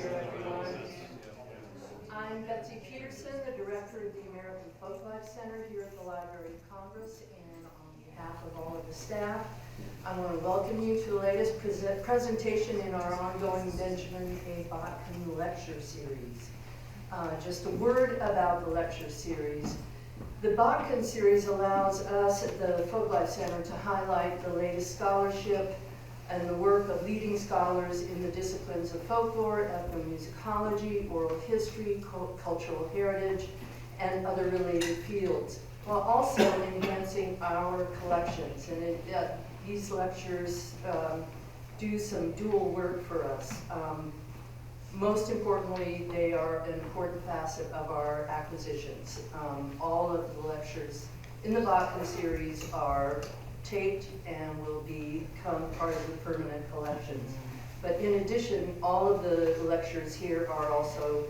there, everyone. I'm Betsy Peterson, the director of the American Folklife Center here at the Library of Congress, and on behalf of all of the staff, I want to welcome you to the latest presentation in our ongoing Benjamin A. Botkin lecture series. Just a word about the lecture series. The Botkin series allows us at the Folklife Center to highlight the latest scholarship and the work of leading scholars in the disciplines of folklore, ethnomusicology, oral history, cultural heritage, and other related fields, while also enhancing our collections. And these lectures do some dual work for us. Most importantly, they are an important facet of our acquisitions. All of the lectures in the Botkin series are taped and will become part of the permanent collections. But in addition, all of the lectures here are also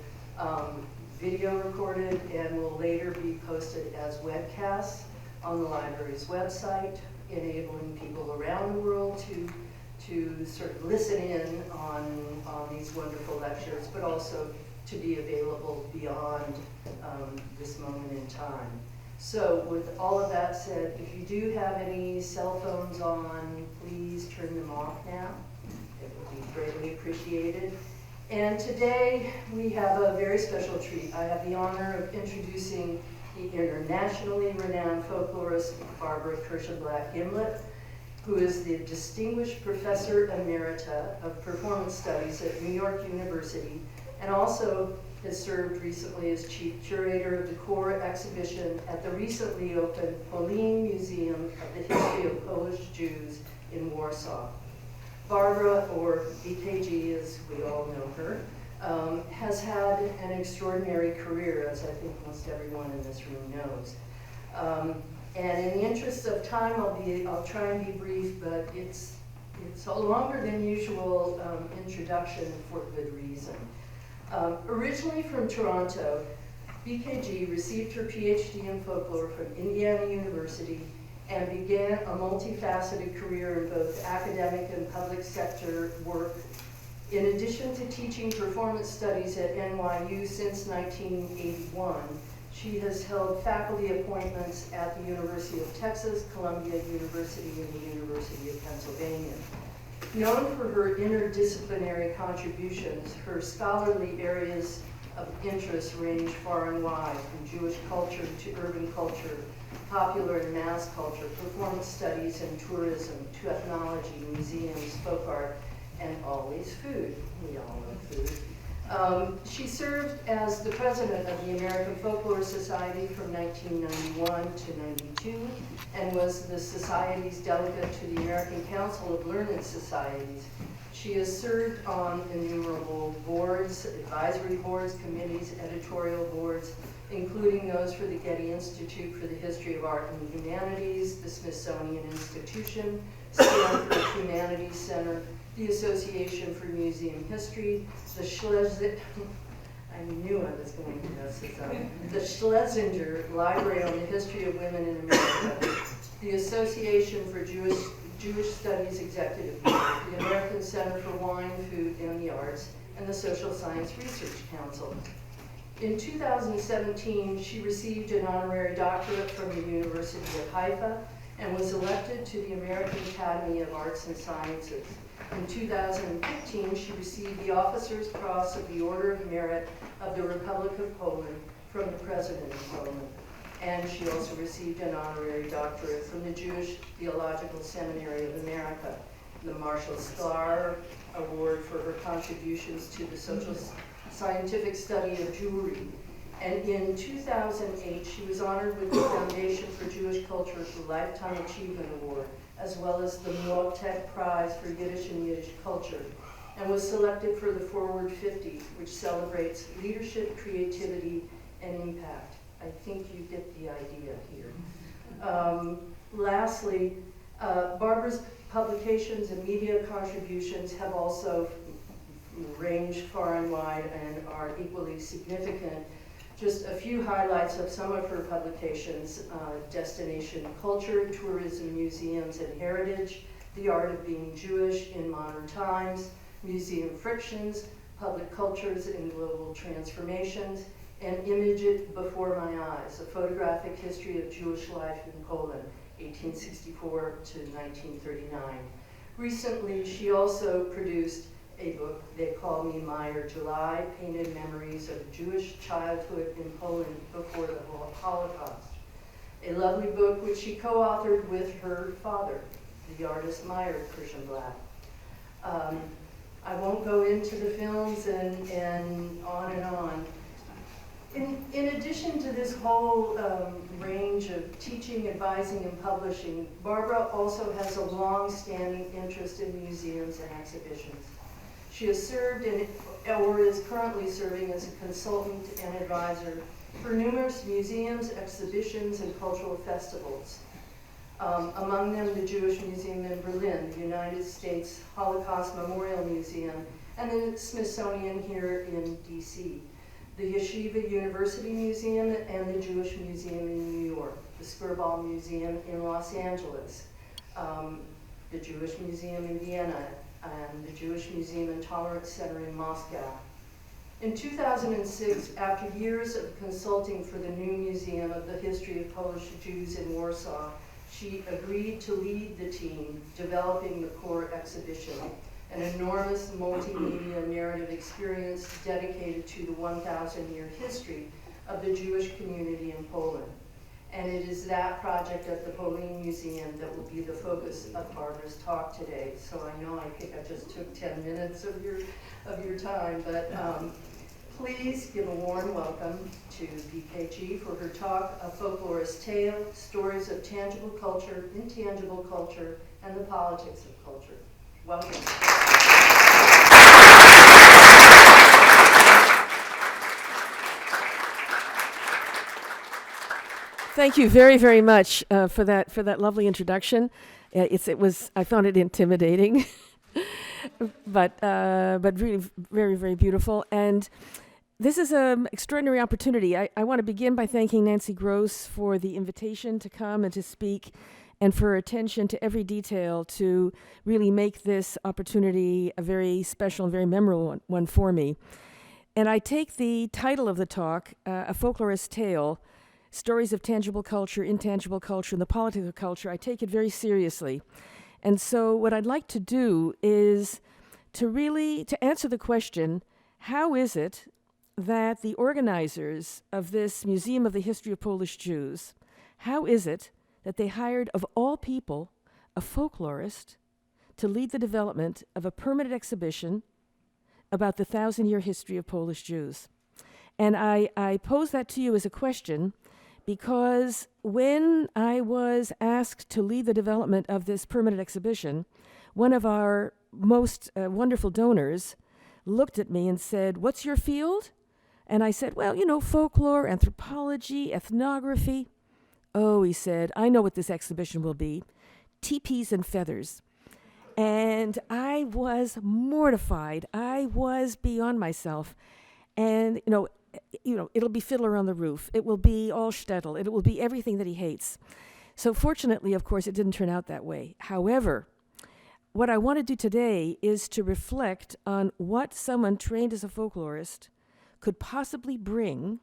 video recorded and will later be posted as webcasts on the library's website, enabling people around the world to sort of listen in on these wonderful lectures, but also to be available beyond this moment in time. So with all of that said, if you do have any cell phones on, please turn them off now. It would be greatly appreciated. And today we have a very special treat. I have the honor of introducing the internationally renowned folklorist Barbara Kirshenblatt-Gimblett, who is the Distinguished Professor Emerita of Performance Studies at New York University, and also has served recently as chief curator of the core exhibition at the recently opened POLIN Museum of the History of Polish Jews in Warsaw. Barbara, or BKG as we all know her, has had an extraordinary career, as I think most everyone in this room knows. And in the interest of time, I'll try and be brief, but it's a longer than usual introduction for good reason. Originally from Toronto, BKG received her PhD in folklore from Indiana University and began a multifaceted career in both academic and public sector work. In addition to teaching performance studies at NYU since 1981, she has held faculty appointments at the University of Texas, Columbia University, and the University of Pennsylvania. Known for her interdisciplinary contributions, her scholarly areas of interest range far and wide, from Jewish culture to urban culture, popular and mass culture, performance studies and tourism, to ethnology, museums, folk art, and always food. We all love food. She served as the president of the American Folklore Society from 1991 to 92 and was the society's delegate to the American Council of Learned Societies. She has served on innumerable boards, advisory boards, committees, editorial boards, including those for the Getty Institute for the History of Art and the Humanities, the Smithsonian Institution, Stanford Humanities Center, the Association for Museum History, the I knew I was going to mess this up, the Schlesinger Library on the History of Women in America, the Association for Jewish Studies Executive Board, the American Center for Wine, Food, and the Arts, and the Social Science Research Council. In 2017, she received an honorary doctorate from the University of Haifa and was elected to the American Academy of Arts and Sciences. In 2015, she received the Officer's Cross of the Order of Merit of the Republic of Poland from the President of Poland. And she also received an honorary doctorate from the Jewish Theological Seminary of America, the Marshall Sklar Award for her contributions to the social scientific study of Jewry. And in 2008, she was honored with the Foundation for Jewish Culture's Lifetime Achievement Award, as well as the Motek Prize for Yiddish and Yiddish Culture, and was selected for the Forward 50, which celebrates leadership, creativity, and impact. I think you get the idea here. Lastly, Barbara's publications and media contributions have also ranged far and wide and are equally significant. Just a few highlights of some of her publications: Destination Culture, Tourism, Museums, and Heritage, The Art of Being Jewish in Modern Times, Museum Frictions, Public Cultures and Global Transformations, and Image It Before My Eyes, a photographic history of Jewish life in Poland, 1864 to 1939. Recently, she also produced a book, They Call Me Meyer July, Painted Memories of Jewish Childhood in Poland Before the Holocaust. A lovely book which she co-authored with her father, the artist Meyer Kirshenblatt. I won't go into the films and on and on. In addition to this whole range of teaching, advising, and publishing, Barbara also has a long-standing interest in museums and exhibitions. She has served or is currently serving as a consultant and advisor for numerous museums, exhibitions, and cultural festivals. Among them, the Jewish Museum in Berlin, the United States Holocaust Memorial Museum, and the Smithsonian here in DC, the Yeshiva University Museum, and the Jewish Museum in New York, the Skirball Museum in Los Angeles, the Jewish Museum in Vienna, and the Jewish Museum and Tolerance Center in Moscow. In 2006, after years of consulting for the new Museum of the History of Polish Jews in Warsaw, she agreed to lead the team developing the core exhibition, an enormous multimedia narrative experience dedicated to the 1,000-year history of the Jewish community in Poland. And it is that project at the POLIN Museum that will be the focus of Barbara's talk today. So I know I think I just took 10 minutes of your time, but please give a warm welcome to BKG for her talk, A Folklorist Tale, Stories of Tangible Culture, Intangible Culture, and the Politics of Culture. Welcome. Thank you very, very much for that lovely introduction. I found it intimidating, but really very, very beautiful. And this is an extraordinary opportunity. I want to begin by thanking Nancy Gross for the invitation to come and to speak, and for her attention to every detail to really make this opportunity a very special and very memorable one for me. And I take the title of the talk, A Folklorist Tale, Stories of Tangible Culture, Intangible Culture, and the Politics of Culture. I take it very seriously. And so what I'd like to do is to answer the question, how is it that the organizers of this Museum of the History of Polish Jews, how is it that they hired, of all people, a folklorist to lead the development of a permanent exhibition about the 1,000-year history of Polish Jews? And I pose that to you as a question because when I was asked to lead the development of this permanent exhibition, one of our most wonderful donors looked at me and said, "What's your field?" And I said, "Well, folklore, anthropology, ethnography." "Oh," he said, "I know what this exhibition will be, teepees and feathers." And I was mortified. I was beyond myself. And, it'll be Fiddler on the Roof. It will be all shtetl. It will be everything that he hates. So fortunately, of course, it didn't turn out that way. However, what I want to do today is to reflect on what someone trained as a folklorist could possibly bring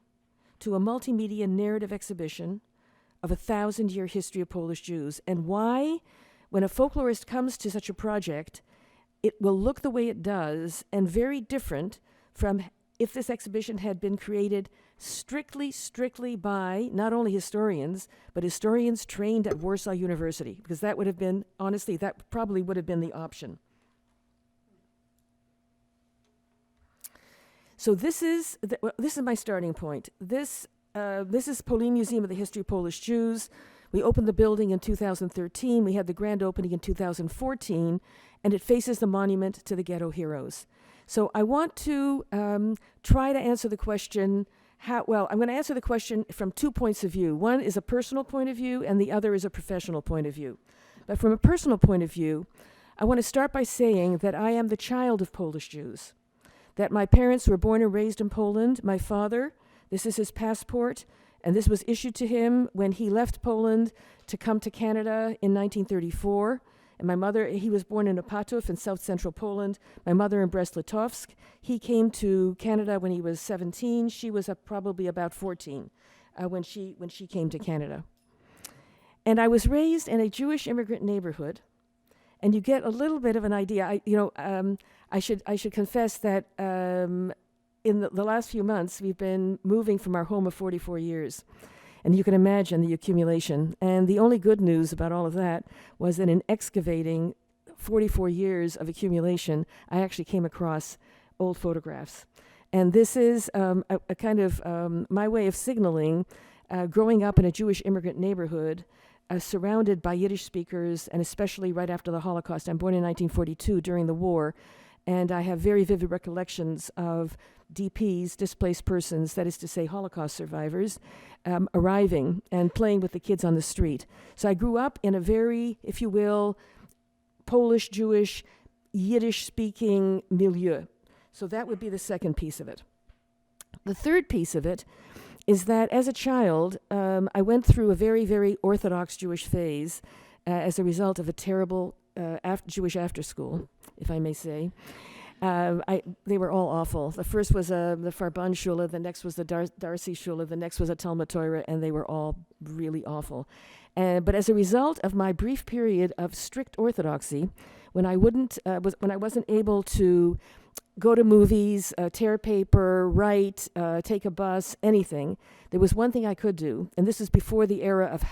to a multimedia narrative exhibition of a 1,000-year history of Polish Jews, and why, when a folklorist comes to such a project, it will look the way it does and very different from if this exhibition had been created strictly by not only historians, but historians trained at Warsaw University, because that would have been, honestly, that probably would have been the option. So this is my starting point. This is POLIN Museum of the History of Polish Jews. We opened the building in 2013. We had the grand opening in 2014, and it faces the monument to the ghetto heroes. So I want to try to answer the question, I'm going to answer the question from 2 points of view. One is a personal point of view, and the other is a professional point of view. But from a personal point of view, I want to start by saying that I am the child of Polish Jews, that my parents were born and raised in Poland. My father, this is his passport, and this was issued to him when he left Poland to come to Canada in 1934. And my mother, he was born in Opatów in south central Poland. My mother in Brest-Litovsk. He came to Canada when he was 17. She was probably about 14 when she came to Canada. And I was raised in a Jewish immigrant neighborhood. And you get a little bit of an idea. I should confess that in the last few months, we've been moving from our home of 44 years. And you can imagine the accumulation. And the only good news about all of that was that in excavating 44 years of accumulation, I actually came across old photographs. And this is a kind of my way of signaling growing up in a Jewish immigrant neighborhood, surrounded by Yiddish speakers, and especially right after the Holocaust. I'm born in 1942 during the war, and I have very vivid recollections of DPs, displaced persons, that is to say Holocaust survivors, arriving and playing with the kids on the street. So I grew up in a very, if you will, Polish, Jewish, Yiddish-speaking milieu. So that would be the second piece of it. The third piece of it is that as a child, I went through a very, very Orthodox Jewish phase as a result of a terrible Jewish after school, if I may say. They were all awful. The first was the Farban Shule, the next was the Darcy Shule, the next was a Talmud Torah, and they were all really awful. But as a result of my brief period of strict orthodoxy, when I wasn't able to go to movies, tear paper, write, take a bus, anything, there was one thing I could do, and this is before the era of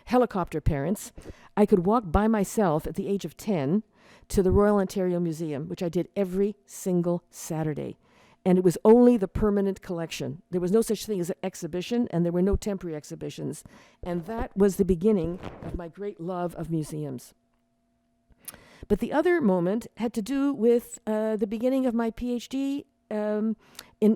helicopter parents. I could walk by myself at the age of 10 to the Royal Ontario Museum, which I did every single Saturday. And it was only the permanent collection. There was no such thing as an exhibition, and there were no temporary exhibitions. And that was the beginning of my great love of museums. But the other moment had to do with the beginning of my PhD in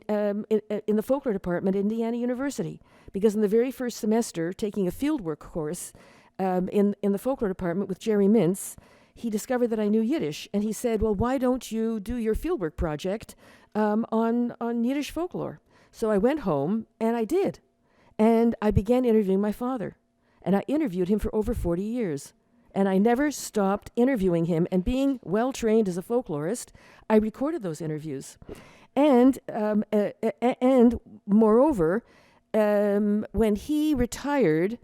the folklore department at Indiana University. Because in the very first semester, taking a fieldwork course in the folklore department with Jerry Mintz, he discovered that I knew Yiddish. And he said, well, why don't you do your fieldwork project on Yiddish folklore? So I went home, and I did. And I began interviewing my father. And I interviewed him for over 40 years. And I never stopped interviewing him. And being well-trained as a folklorist, I recorded those interviews. And moreover, when he retired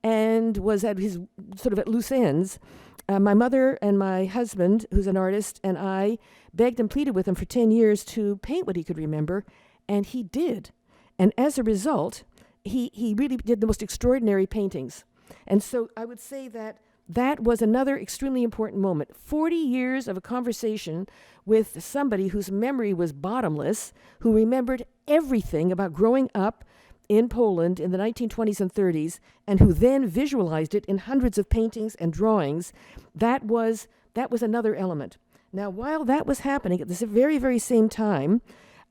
and was at his sort of at loose ends, my mother and my husband, who's an artist, and I begged and pleaded with him for 10 years to paint what he could remember, and he did. And as a result, he really did the most extraordinary paintings. And so I would say that was another extremely important moment. 40 years of a conversation with somebody whose memory was bottomless, who remembered everything about growing up in Poland in the 1920s and 30s, and who then visualized it in hundreds of paintings and drawings. That was another element. Now, while that was happening at this very, very same time,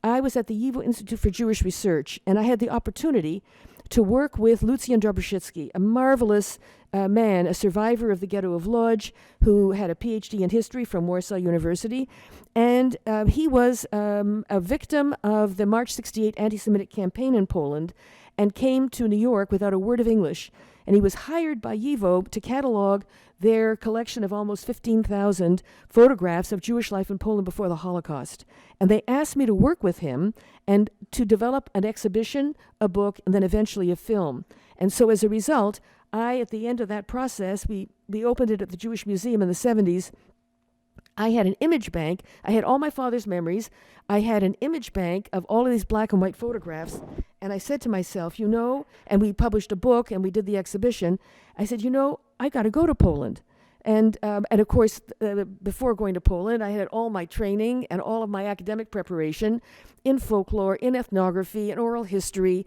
I was at the YIVO Institute for Jewish Research, and I had the opportunity to work with Lucien Dobroszycki, a marvelous man, a survivor of the ghetto of Lodz, who had a PhD in history from Warsaw University. And he was a victim of the March 68 anti-Semitic campaign in Poland and came to New York without a word of English. And he was hired by YIVO to catalog their collection of almost 15,000 photographs of Jewish life in Poland before the Holocaust. And they asked me to work with him and to develop an exhibition, a book, and then eventually a film. And so as a result, at the end of that process, we opened it at the Jewish Museum in the 70s. I had an image bank. I had all my father's memories. I had an image bank of all of these black and white photographs. And I said to myself, and we published a book and we did the exhibition. I said, I got to go to Poland. And of course, before going to Poland, I had all my training and all of my academic preparation in folklore, in ethnography, in oral history,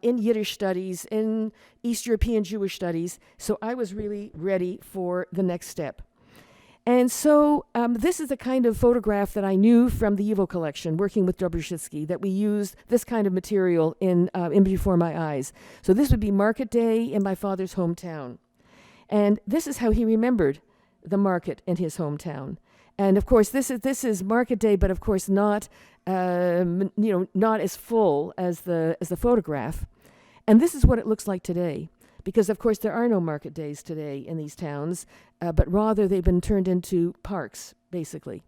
in Yiddish studies, in East European Jewish studies. So I was really ready for the next step. And so this is the kind of photograph that I knew from the YIVO collection, working with Dobroszycki, that we used this kind of material in before my eyes. So this would be market day in my father's hometown. And this is how he remembered the market in his hometown. And of course, this is market day, but of course not not as full as the photograph. And this is what it looks like today. because of course there are no market days today in these towns, but rather they've been turned into parks, basically.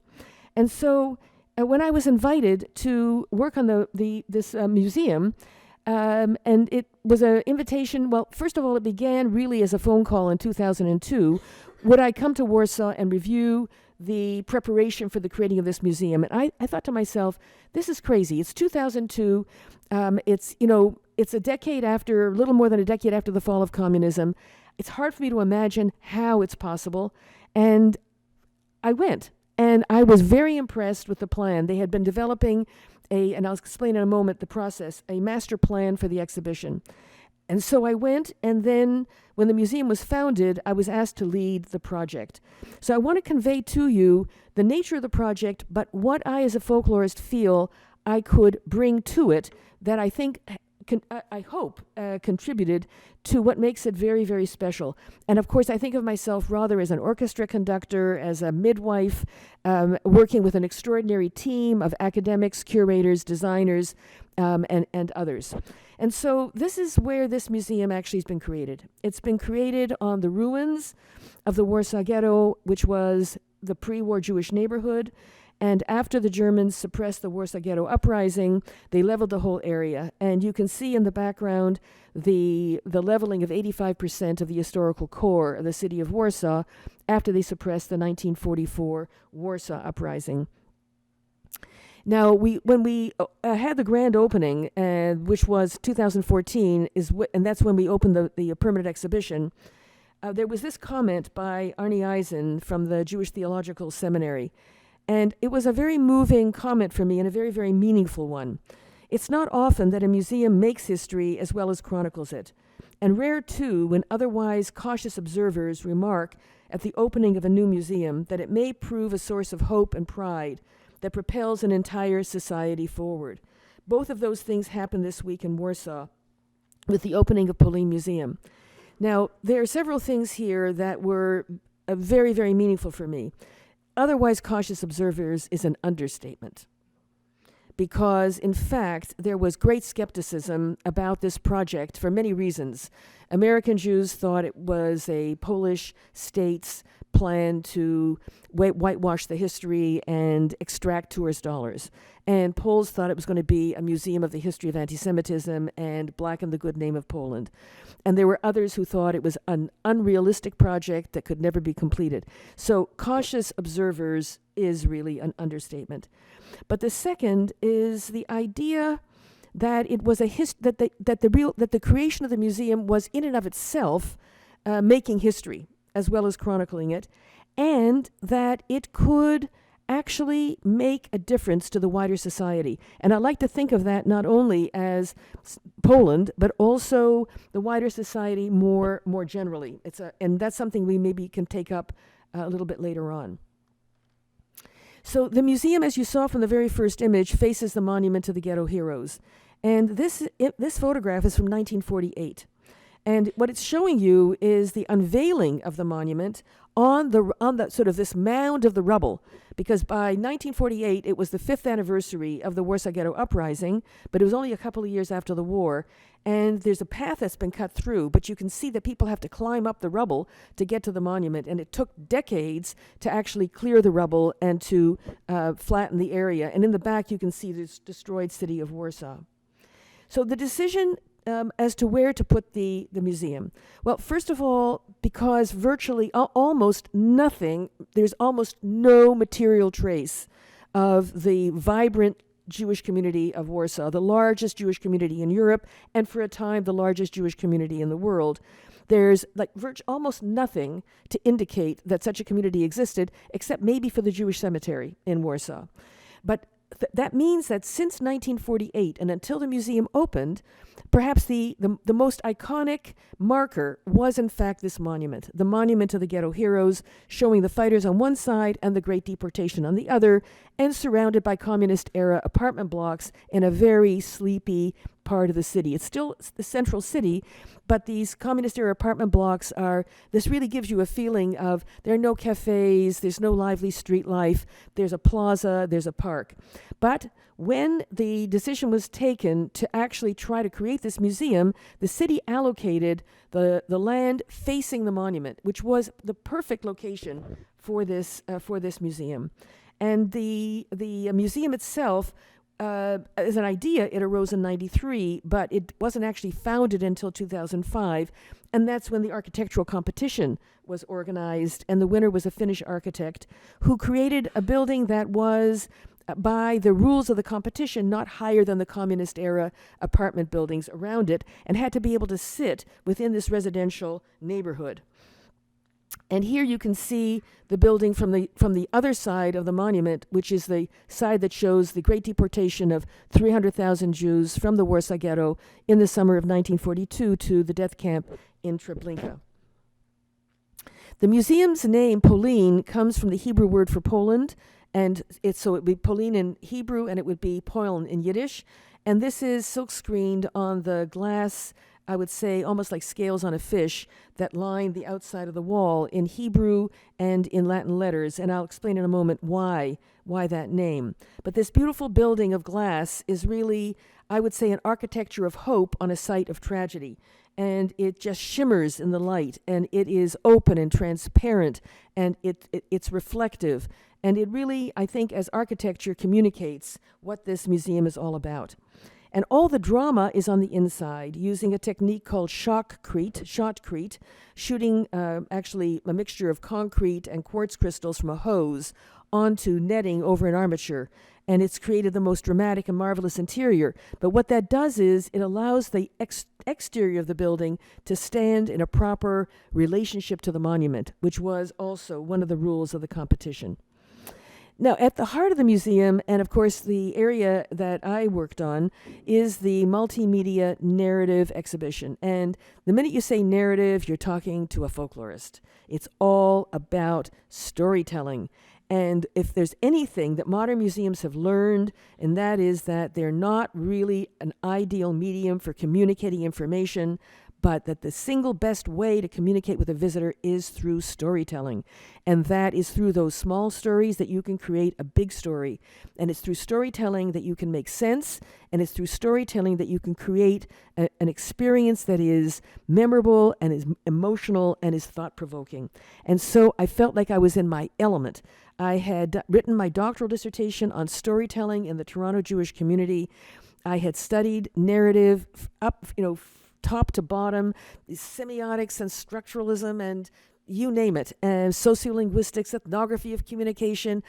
And so when I was invited to work on this museum, and it was an invitation, well, first of all, it began really as a phone call in 2002. Would I come to Warsaw and review the preparation for the creating of this museum? And I thought to myself, this is crazy. It's 2002. It's a decade after, a little more than a decade after the fall of communism. It's hard for me to imagine how it's possible. And I went, and I was very impressed with the plan. They had been developing and I'll explain in a moment the process, a master plan for the exhibition. And so I went, and then when the museum was founded, I was asked to lead the project. So I want to convey to you the nature of the project, but what I as a folklorist feel I could bring to it that I think, I hope, contributed to what makes it very, very special. And of course, I think of myself rather as an orchestra conductor, as a midwife, working with an extraordinary team of academics, curators, designers, and others. And so this is where this museum actually has been created. It's been created on the ruins of the Warsaw Ghetto, which was the pre-war Jewish neighborhood. And after the Germans suppressed the Warsaw Ghetto uprising, they leveled the whole area. And you can see in the background the leveling of 85% of the historical core of the city of Warsaw after they suppressed the 1944 Warsaw uprising. Now, when we had the grand opening, which was 2014, and that's when we opened the permanent exhibition, there was this comment by Arnie Eisen from the Jewish Theological Seminary. And it was a very moving comment for me and a very, very meaningful one. It's not often that a museum makes history as well as chronicles it. And rare, too, when otherwise cautious observers remark at the opening of a new museum that it may prove a source of hope and pride that propels an entire society forward. Both of those things happened this week in Warsaw with the opening of POLIN Museum. Now, there are several things here that were very, very meaningful for me. Otherwise cautious observers is an understatement, because in fact there was great skepticism about this project for many reasons. American Jews thought it was a Polish state's plan to whitewash the history and extract tourist dollars. And Poles thought it was going to be a museum of the history of anti-Semitism and blacken the good name of Poland. And there were others who thought it was an unrealistic project that could never be completed. So cautious observers is really an understatement. But the second is the idea that it was that the creation of the museum was in and of itself making history as well as chronicling it, and that it could actually make a difference to the wider society. And I like to think of that not only as Poland, but also the wider society more generally. And that's something we maybe can take up a little bit later on. So the museum, as you saw from the very first image, faces the monument to the ghetto heroes. And this photograph is from 1948. And what it's showing you is the unveiling of the monument on the sort of this mound of the rubble, because by 1948 it was the 5th anniversary of the Warsaw Ghetto uprising, but it was only a couple of years after the war, and there's a path that's been cut through, but you can see that people have to climb up the rubble to get to the monument, and it took decades to actually clear the rubble and to flatten the area. And in the back you can see this destroyed city of Warsaw. So the decision as to where to put the museum. Well, first of all, because virtually almost nothing, there's almost no material trace of the vibrant Jewish community of Warsaw, the largest Jewish community in Europe, and for a time the largest Jewish community in the world. There's almost nothing to indicate that such a community existed, except maybe for the Jewish cemetery in Warsaw. But that means that since 1948 and until the museum opened, perhaps the most iconic marker was in fact this monument, the monument to the ghetto heroes, showing the fighters on one side and the Great Deportation on the other, and surrounded by communist-era apartment blocks in a very sleepy, part of the city. It's still the central city, but these communist era apartment blocks this really gives you a feeling of there are no cafes, there's no lively street life, there's a plaza, there's a park. But when the decision was taken to actually try to create this museum, the city allocated the land facing the monument, which was the perfect location for this museum. And the museum itself, as an idea, it arose in '93, but it wasn't actually founded until 2005, and that's when the architectural competition was organized, and the winner was a Finnish architect who created a building that was, by the rules of the competition, not higher than the communist era apartment buildings around it, and had to be able to sit within this residential neighborhood. And here you can see the building from the other side of the monument, which is the side that shows the great deportation of 300,000 Jews from the Warsaw Ghetto in the summer of 1942 to the death camp in Treblinka. The museum's name, POLIN, comes from the Hebrew word for Poland, and it would be POLIN in Hebrew, and it would be Polen in Yiddish. And this is silk-screened on the glass, I would say almost like scales on a fish, that line the outside of the wall in Hebrew and in Latin letters, and I'll explain in a moment why that name. But this beautiful building of glass is really, I would say, an architecture of hope on a site of tragedy. And it just shimmers in the light, and it is open and transparent, and it's reflective. And it really, I think, as architecture, communicates what this museum is all about. And all the drama is on the inside, using a technique called shotcrete, shooting actually a mixture of concrete and quartz crystals from a hose onto netting over an armature. And it's created the most dramatic and marvelous interior. But what that does is it allows the exterior of the building to stand in a proper relationship to the monument, which was also one of the rules of the competition. Now, at the heart of the museum, and of course the area that I worked on, is the multimedia narrative exhibition. And the minute you say narrative, you're talking to a folklorist. It's all about storytelling. And if there's anything that modern museums have learned, and that is that they're not really an ideal medium for communicating information, but that the single best way to communicate with a visitor is through storytelling. And that is through those small stories that you can create a big story. And it's through storytelling that you can make sense, and it's through storytelling that you can create an experience that is memorable and is emotional and is thought-provoking. And so I felt like I was in my element. I had written my doctoral dissertation on storytelling in the Toronto Jewish community. I had studied narrative up, top to bottom, semiotics and structuralism and you name it, sociolinguistics, ethnography of communication,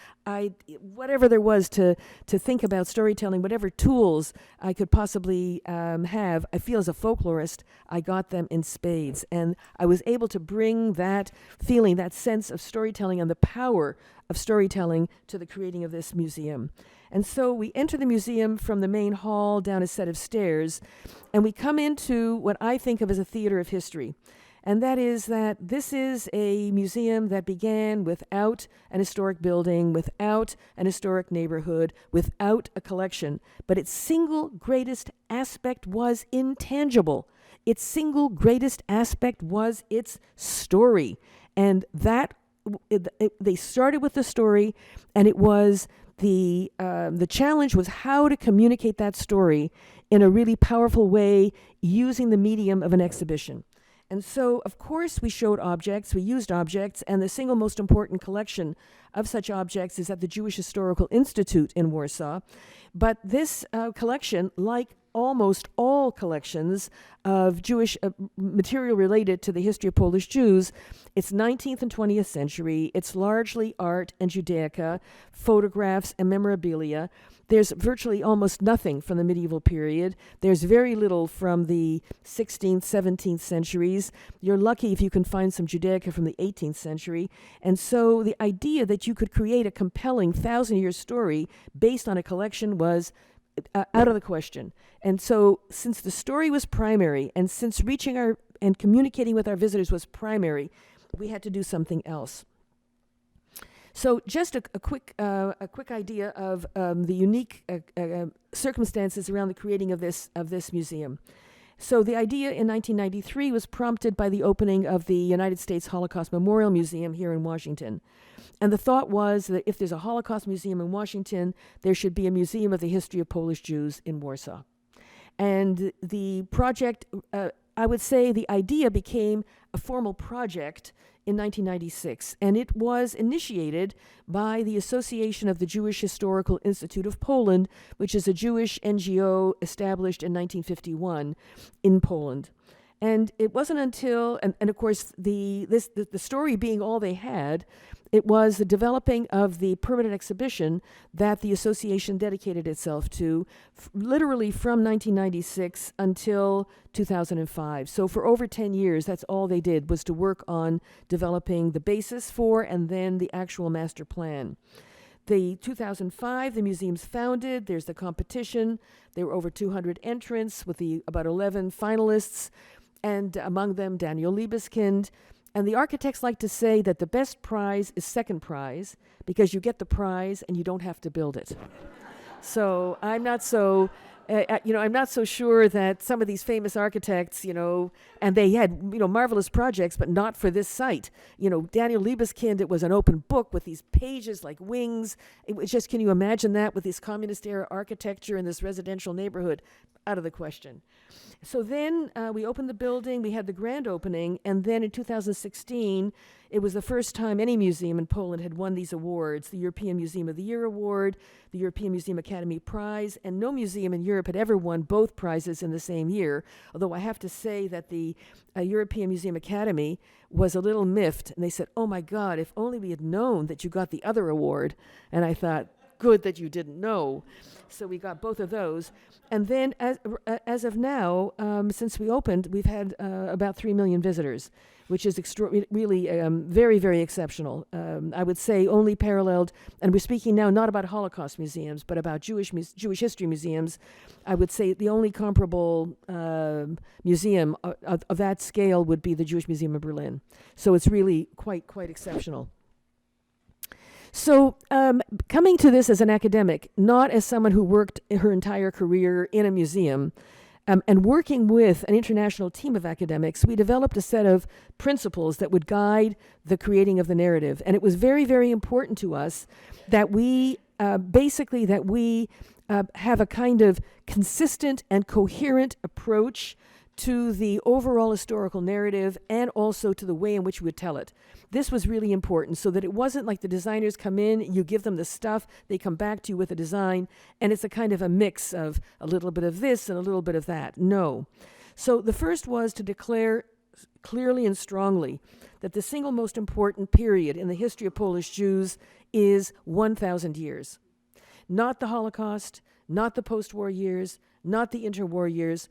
whatever there was to think about storytelling, whatever tools I could possibly have, I feel as a folklorist, I got them in spades. And I was able to bring that feeling, that sense of storytelling and the power of storytelling to the creating of this museum. And so we enter the museum from the main hall down a set of stairs, and we come into what I think of as a theater of history. And that is that this is a museum that began without an historic building, without an historic neighborhood, without a collection. But its single greatest aspect was intangible. Its single greatest aspect was its story. And that they started with the story, and it was the challenge was how to communicate that story in a really powerful way using the medium of an exhibition. And so, of course, we showed objects, we used objects, and the single most important collection of such objects is at the Jewish Historical Institute in Warsaw. But this collection, like almost all collections of Jewish material related to the history of Polish Jews, it's 19th and 20th century. It's largely art and Judaica, photographs and memorabilia. There's virtually almost nothing from the medieval period. There's very little from the 16th, 17th centuries. You're lucky if you can find some Judaica from the 18th century. And so the idea that you could create a compelling 1,000-year story based on a collection was out of the question. And so since the story was primary, and since reaching our and communicating with our visitors was primary, we had to do something else. So just a quick idea of the unique circumstances around the creating of this museum. So the idea in 1993 was prompted by the opening of the United States Holocaust Memorial Museum here in Washington. And the thought was that if there's a Holocaust museum in Washington, there should be a museum of the history of Polish Jews in Warsaw. And the project, I would say the idea became a formal project in 1996, and it was initiated by the Association of the Jewish Historical Institute of Poland, which is a Jewish NGO established in 1951 in Poland. And it wasn't until, and of course, the story being all they had, it was the developing of the permanent exhibition that the association dedicated itself to, literally from 1996 until 2005. So for over 10 years, that's all they did, was to work on developing the basis for and then the actual master plan. The 2005, the museum's founded, there's the competition, there were over 200 entrants with about 11 finalists, and among them Daniel Liebeskind. And the architects like to say that the best prize is second prize because you get the prize and you don't have to build it. So I'm not so sure that some of these famous architects, and they had, marvelous projects, but not for this site. Daniel Liebeskind, it was an open book with these pages like wings. It was just, can you imagine that with this communist era architecture in this residential neighborhood? Out of the question. So then we opened the building, we had the grand opening, and then in 2016, it was the first time any museum in Poland had won these awards, the European Museum of the Year Award, the European Museum Academy Prize, and no museum in Europe had ever won both prizes in the same year, although I have to say that the European Museum Academy was a little miffed, and they said, oh my God, if only we had known that you got the other award. And I thought, good that you didn't know. So we got both of those. And then as of now, since we opened, we've had about 3 million visitors, which is really very, very exceptional. I would say only paralleled, and we're speaking now not about Holocaust museums, but about Jewish history museums. I would say the only comparable museum of that scale would be the Jewish Museum of Berlin. So it's really quite exceptional. So coming to this as an academic, not as someone who worked her entire career in a museum, and working with an international team of academics, we developed a set of principles that would guide the creating of the narrative. And it was very, very important to us that we have a kind of consistent and coherent approach to the overall historical narrative and also to the way in which we would tell it. This was really important so that it wasn't like the designers come in, you give them the stuff, they come back to you with a design, and it's a kind of a mix of a little bit of this and a little bit of that. No. So the first was to declare clearly and strongly that the single most important period in the history of Polish Jews is 1,000 years. Not the Holocaust, not the post-war years, not the interwar years,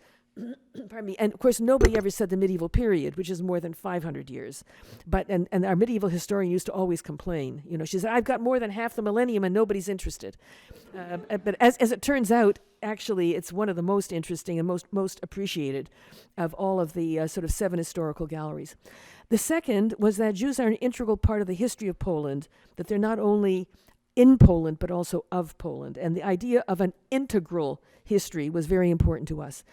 pardon me, and of course nobody ever said the medieval period, which is more than 500 years. But and our medieval historian used to always complain. She said, I've got more than half the millennium and nobody's interested. But as it turns out, actually it's one of the most interesting and most appreciated of all of the sort of 7 historical galleries. The second was that Jews are an integral part of the history of Poland, that they're not only in Poland, but also of Poland. And the idea of an integral history was very important to us.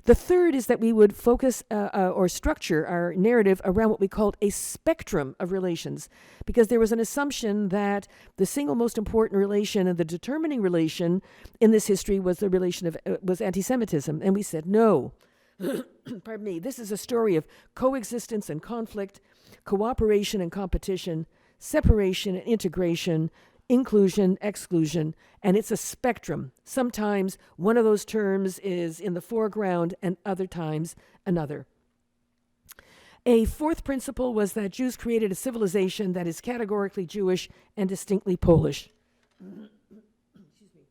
The third is that we would focus or structure our narrative around what we called a spectrum of relations, because there was an assumption that the single most important relation and the determining relation in this history was the relation of was anti-Semitism. And we said, no, pardon me, this is a story of coexistence and conflict, cooperation and competition, separation and integration, inclusion, exclusion, and it's a spectrum. Sometimes one of those terms is in the foreground and other times another. A fourth principle was that Jews created a civilization that is categorically Jewish and distinctly Polish. Excuse me.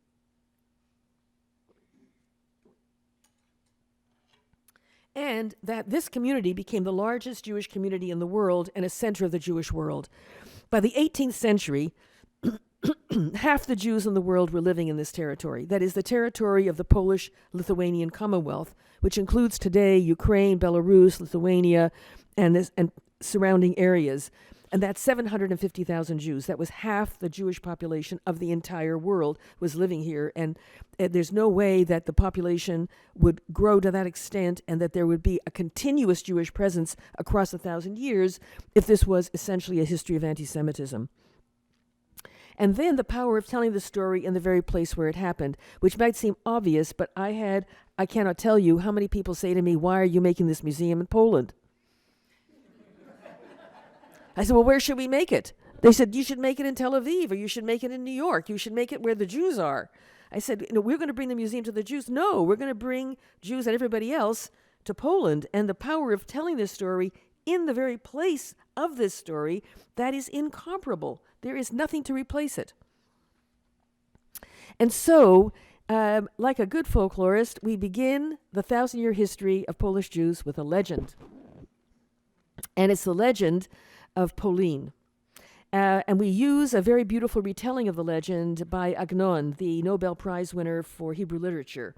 And that this community became the largest Jewish community in the world and a center of the Jewish world. By the 18th century, half the Jews in the world were living in this territory. That is the territory of the Polish-Lithuanian Commonwealth, which includes today Ukraine, Belarus, Lithuania, and surrounding areas. And that's 750,000 Jews. That was half the Jewish population of the entire world was living here. And there's no way that the population would grow to that extent and that there would be a continuous Jewish presence across 1,000 years if this was essentially a history of anti-Semitism. And then the power of telling the story in the very place where it happened, which might seem obvious, but I cannot tell you how many people say to me, "Why are you making this museum in Poland?" I said, "Well, where should we make it?" They said, "You should make it in Tel Aviv, or you should make it in New York. You should make it where the Jews are." I said, "We're going to bring the museum to the Jews." "No, we're going to bring Jews and everybody else to Poland." And the power of telling this story in the very place of this story, that is incomparable. There is nothing to replace it. And so, like a good folklorist, we begin the 1,000-year history of Polish Jews with a legend. And it's the legend of POLIN. And we use a very beautiful retelling of the legend by Agnon, the Nobel Prize winner for Hebrew literature.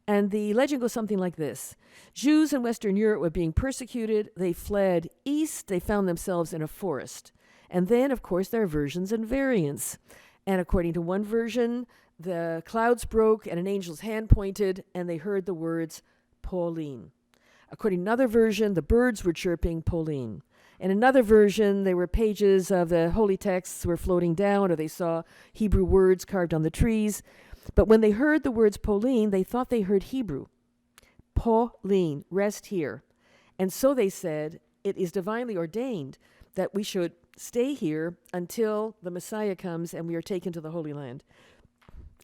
And the legend goes something like this. Jews in Western Europe were being persecuted. They fled east. They found themselves in a forest. And then, of course, there are versions and variants. And according to one version, the clouds broke and an angel's hand pointed, and they heard the words, POLIN. According to another version, the birds were chirping, POLIN. In another version, there were pages of the holy texts were floating down, or they saw Hebrew words carved on the trees. But when they heard the words POLIN, they thought they heard Hebrew. POLIN, rest here. And so they said, it is divinely ordained that we should stay here until the Messiah comes and we are taken to the Holy Land.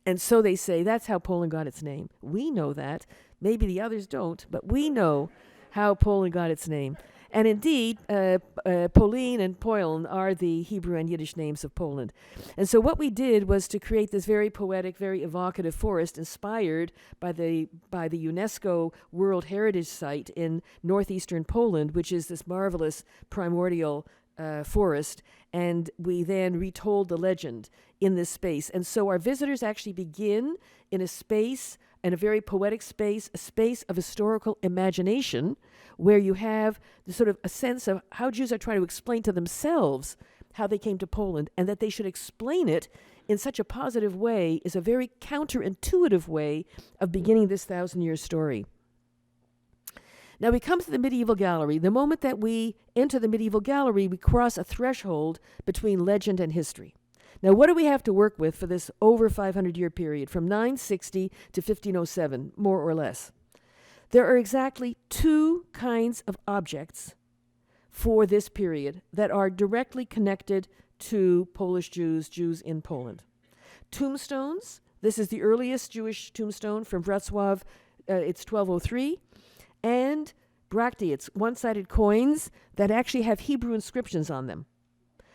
And so they say, that's how Poland got its name. We know that. Maybe the others don't, but we know how Poland got its name. And indeed, Polin and Poiln are the Hebrew and Yiddish names of Poland. And so what we did was to create this very poetic, very evocative forest inspired by the UNESCO World Heritage Site in northeastern Poland, which is this marvelous primordial forest. And we then retold the legend in this space. And so our visitors actually begin in a space, in a very poetic space, a space of historical imagination, where you have the sort of a sense of how Jews are trying to explain to themselves how they came to Poland, and that they should explain it in such a positive way is a very counterintuitive way of beginning this 1,000-year story. Now we come to the medieval gallery. The moment that we enter the medieval gallery, we cross a threshold between legend and history. Now, what do we have to work with for this over 500-year period, from 960 to 1507, more or less? There are exactly two kinds of objects for this period that are directly connected to Polish Jews, Jews in Poland. Tombstones. This is the earliest Jewish tombstone from Wrocław. It's 1203. And bracteates, one-sided coins that actually have Hebrew inscriptions on them,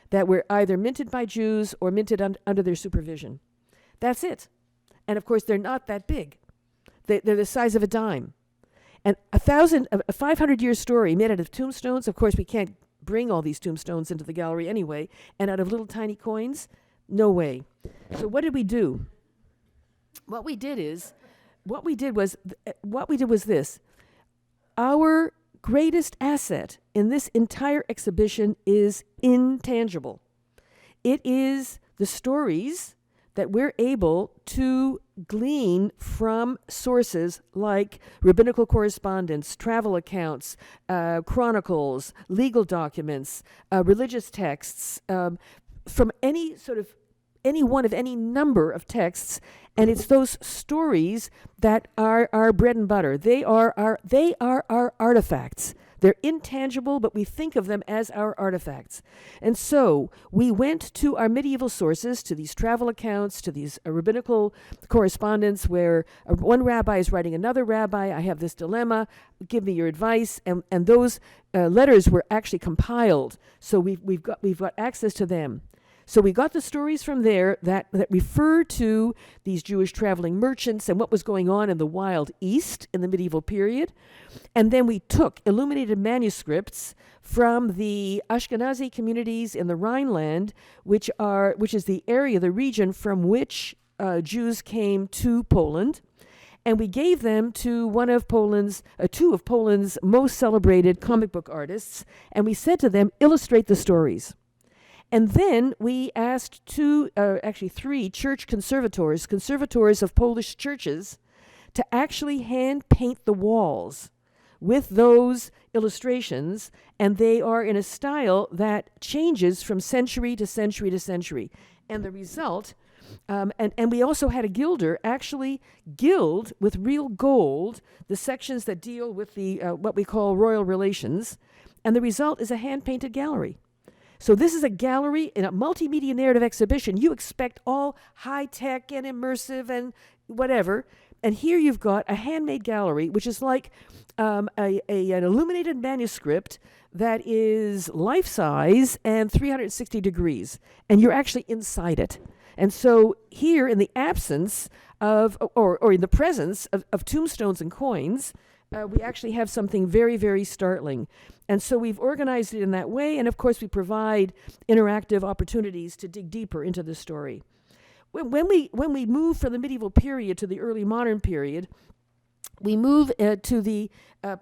that were either minted by Jews or minted under their supervision. That's it. And of course, they're not that big. They're the size of a dime. And a 500-year story made out of tombstones. Of course, we can't bring all these tombstones into the gallery anyway. And out of little tiny coins, no way. So what did we do? What we did was this. Our greatest asset in this entire exhibition is intangible. It is the stories that we're able to glean from sources like rabbinical correspondence, travel accounts, chronicles, legal documents, religious texts, from any one of any number of texts. And it's those stories that are our bread and butter. They are our artifacts. They're intangible, but we think of them as our artifacts. And so we went to our medieval sources, to these travel accounts, to these rabbinical correspondence where one rabbi is writing another rabbi, I have this dilemma, give me your advice. And those letters were actually compiled. So we've got access to them. So we got the stories from there that refer to these Jewish traveling merchants and what was going on in the Wild East in the medieval period. And then we took illuminated manuscripts from the Ashkenazi communities in the Rhineland, which is the area, the region from which Jews came to Poland. And we gave them to two of Poland's most celebrated comic book artists. And we said to them, illustrate the stories. And then we asked actually three church conservators of Polish churches, to actually hand paint the walls with those illustrations, and they are in a style that changes from century to century to century. And the result, and we also had a gilder actually gild with real gold the sections that deal with the what we call royal relations, and the result is a hand-painted gallery. So this is a gallery in a multimedia narrative exhibition. You expect all high-tech and immersive and whatever, and here you've got a handmade gallery, which is like an illuminated manuscript that is life-size and 360 degrees, and you're actually inside it. And so here, in the absence of, or in the presence of tombstones and coins, we actually have something very, very startling. And so we've organized it in that way, and of course we provide interactive opportunities to dig deeper into the story. When we move from the medieval period to the early modern period, we move to the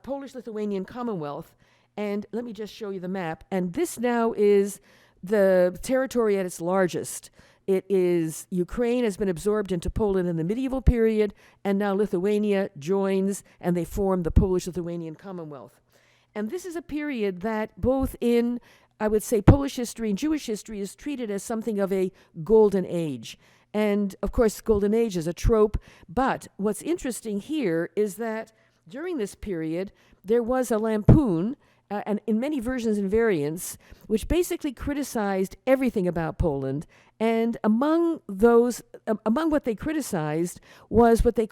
Polish-Lithuanian Commonwealth, and let me just show you the map. And this now is the territory at its largest. It is, Ukraine has been absorbed into Poland in the medieval period, and now Lithuania joins, and they form the Polish-Lithuanian Commonwealth. And this is a period that both in, I would say, Polish history and Jewish history is treated as something of a golden age. And of course, golden age is a trope, but what's interesting here is that during this period, there was a lampoon, and in many versions and variants, which basically criticized everything about Poland. And among what they criticized was what they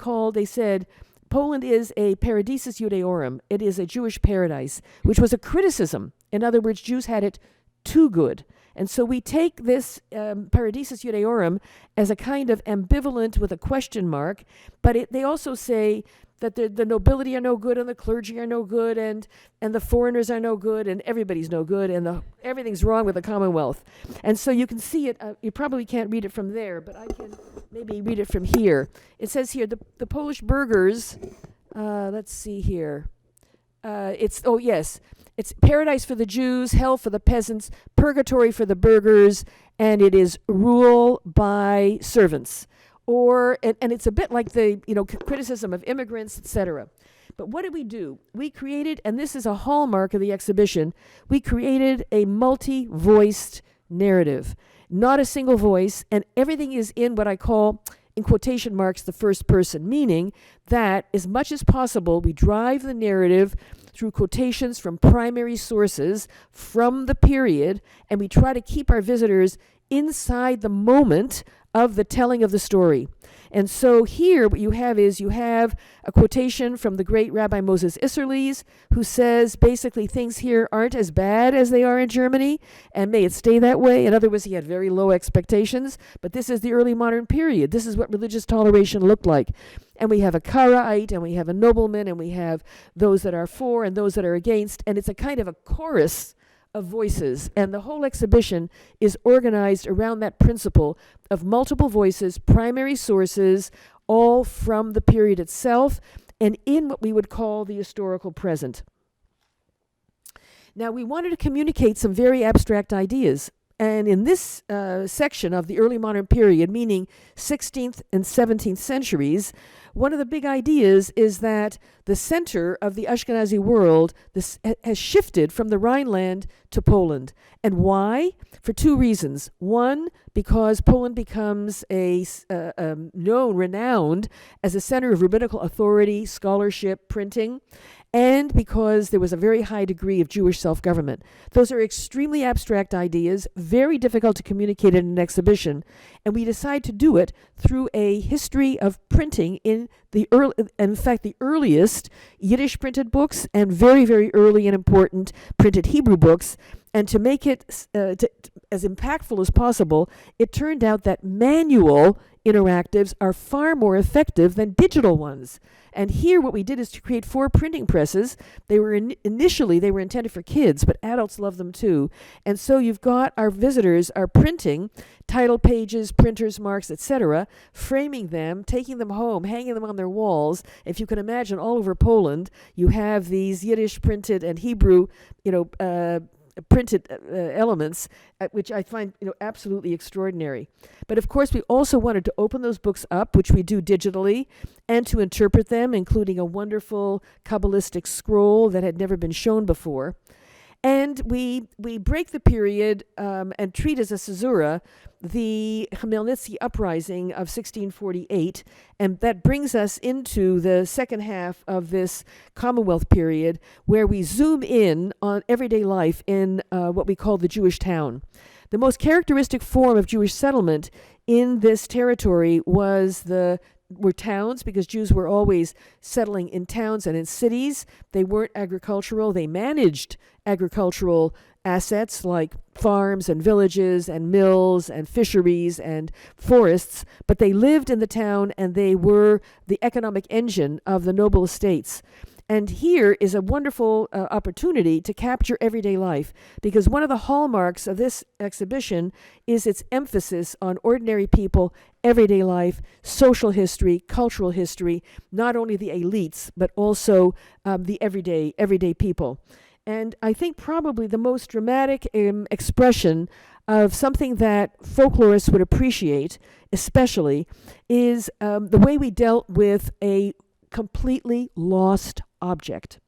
said, Poland is a paradisus Judaeorum. It is a Jewish paradise, which was a criticism. In other words, Jews had it too good. And so we take this paradisus Judaeorum as a kind of ambivalent with a question mark, but they also say that the nobility are no good and the clergy are no good and the foreigners are no good and everybody's no good and everything's wrong with the Commonwealth. And so you can see it, you probably can't read it from there, but I can maybe read it from here. It says here, the Polish burghers, let's see here. It's paradise for the Jews, hell for the peasants, purgatory for the burghers, and it is rule by servants. And it's a bit like the criticism of immigrants, etc. But what did we do? We created, and this is a hallmark of the exhibition, we created a multi-voiced narrative. Not a single voice, and everything is in what I call, in quotation marks, the first person, meaning that as much as possible, we drive the narrative through quotations from primary sources from the period, and we try to keep our visitors inside the moment of the telling of the story. And so here what you have is a quotation from the great Rabbi Moses Isserles, who says basically things here aren't as bad as they are in Germany, and may it stay that way. In other words, he had very low expectations, but this is the early modern period. This is what religious toleration looked like. And we have a Karaite, and we have a nobleman, and we have those that are for and those that are against, and it's a kind of a chorus of voices, and the whole exhibition is organized around that principle of multiple voices, primary sources, all from the period itself, and in what we would call the historical present. Now, we wanted to communicate some very abstract ideas, and in this section of the early modern period, meaning 16th and 17th centuries, one of the big ideas is that the center of the Ashkenazi world has shifted from the Rhineland to Poland. And why? For two reasons. One, because Poland becomes renowned as a center of rabbinical authority, scholarship, printing, and because there was a very high degree of Jewish self-government. Those are extremely abstract ideas, very difficult to communicate in an exhibition, and we decide to do it through a history of printing in the earliest Yiddish printed books and very, very early and important printed Hebrew books. And to make it as impactful as possible, it turned out that manual interactives are far more effective than digital ones. And here what we did is to create 4 printing presses. They were initially intended for kids, but adults love them too. And so you've got our visitors are printing title pages, printers' marks, etc., framing them, taking them home, hanging them on their walls. If you can imagine, all over Poland, you have these Yiddish printed and Hebrew, printed elements, which I find absolutely extraordinary. But of course, we also wanted to open those books up, which we do digitally, and to interpret them, including a wonderful Kabbalistic scroll that had never been shown before. And we break the period and treat as a caesura the Chmielnicki uprising of 1648, and that brings us into the second half of this Commonwealth period, where we zoom in on everyday life in what we call the Jewish town. The most characteristic form of Jewish settlement in this territory were towns, because Jews were always settling in towns and in cities. They weren't agricultural. They managed agricultural assets like farms and villages and mills and fisheries and forests, but they lived in the town and they were the economic engine of the noble estates. And here is a wonderful opportunity to capture everyday life, because one of the hallmarks of this exhibition is its emphasis on ordinary people, everyday life, social history, cultural history, not only the elites, but also the everyday people. And I think probably the most dramatic expression of something that folklorists would appreciate, especially, is the way we dealt with a completely lost object.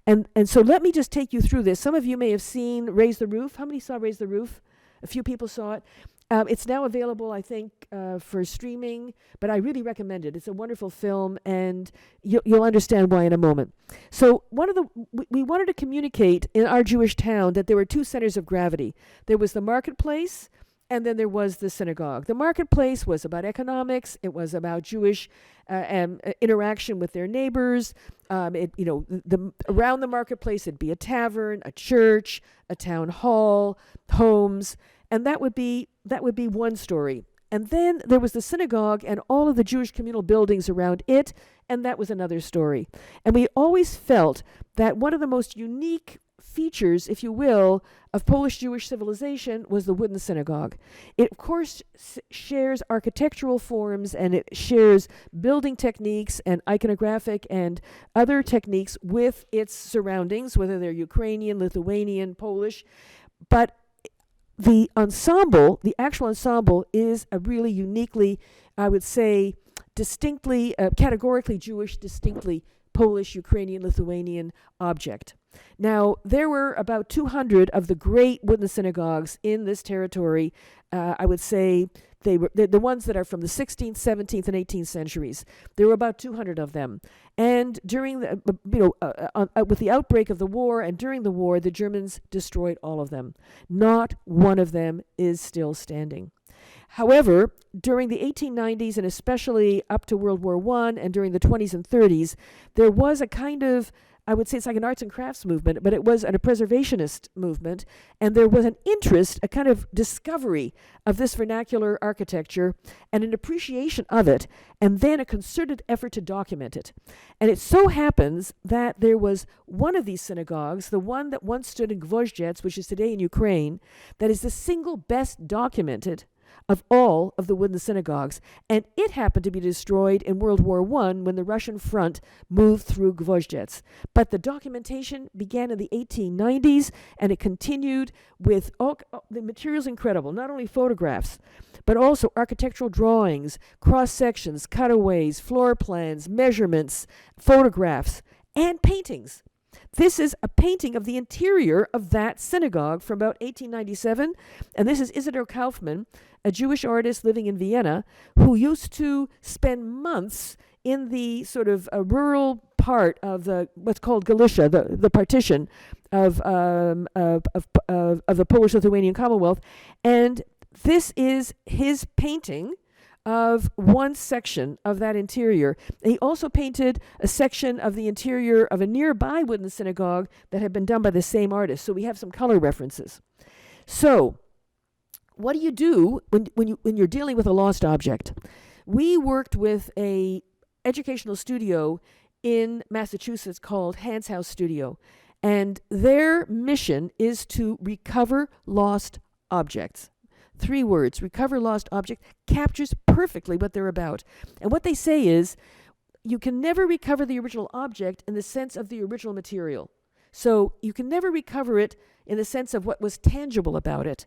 And so let me just take you through this. Some of you may have seen Raise the Roof. How many saw Raise the Roof? A few people saw it. It's now available, I think, for streaming, but I really recommend it. It's a wonderful film, and you'll understand why in a moment. So we wanted to communicate in our Jewish town that there were two centers of gravity. There was the marketplace, and then there was the synagogue. The marketplace was about economics. It was about Jewish interaction with their neighbors. Around the marketplace, it'd be a tavern, a church, a town hall, homes, and that would be one story. And then there was the synagogue and all of the Jewish communal buildings around it, and that was another story. And we always felt that one of the most unique features, if you will, of Polish Jewish civilization was the wooden synagogue. It, of course, shares architectural forms, and it shares building techniques and iconographic and other techniques with its surroundings, whether they're Ukrainian, Lithuanian, Polish. But the actual ensemble, is a really uniquely, I would say, distinctly, categorically Jewish, distinctly Polish, Ukrainian, Lithuanian object. Now, there were about 200 of the great wooden synagogues in this territory. I would say they were the ones that are from the 16th, 17th, and 18th centuries. There were about 200 of them. And during with the outbreak of the war and during the war, the Germans destroyed all of them. Not one of them is still standing. However, during the 1890s and especially up to World War I and during the 20s and 30s, there was a kind of, I would say it's like an arts and crafts movement, but it was a preservationist movement, and there was an interest, a kind of discovery of this vernacular architecture and an appreciation of it, and then a concerted effort to document it. And it so happens that there was one of these synagogues, the one that once stood in Gvozdets, which is today in Ukraine, that is the single best documented of all of the wooden synagogues, and it happened to be destroyed in World War I when the Russian front moved through Gvozdets. But the documentation began in the 1890s, and it continued with the materials incredible, not only photographs, but also architectural drawings, cross-sections, cutaways, floor plans, measurements, photographs, and paintings. This is a painting of the interior of that synagogue from about 1897, and this is Isidor Kaufmann, a Jewish artist living in Vienna, who used to spend months in the sort of rural part of what's called Galicia, the partition of the Polish-Lithuanian Commonwealth, and this is his painting of one section of that interior. He also painted a section of the interior of a nearby wooden synagogue that had been done by the same artist. So we have some color references. So what do you do when you're dealing with a lost object? We worked with a educational studio in Massachusetts called Hans House Studio, and their mission is to recover lost objects. 3 words, recover lost object, captures perfectly what they're about. And what they say is, you can never recover the original object in the sense of the original material. So you can never recover it in the sense of what was tangible about it.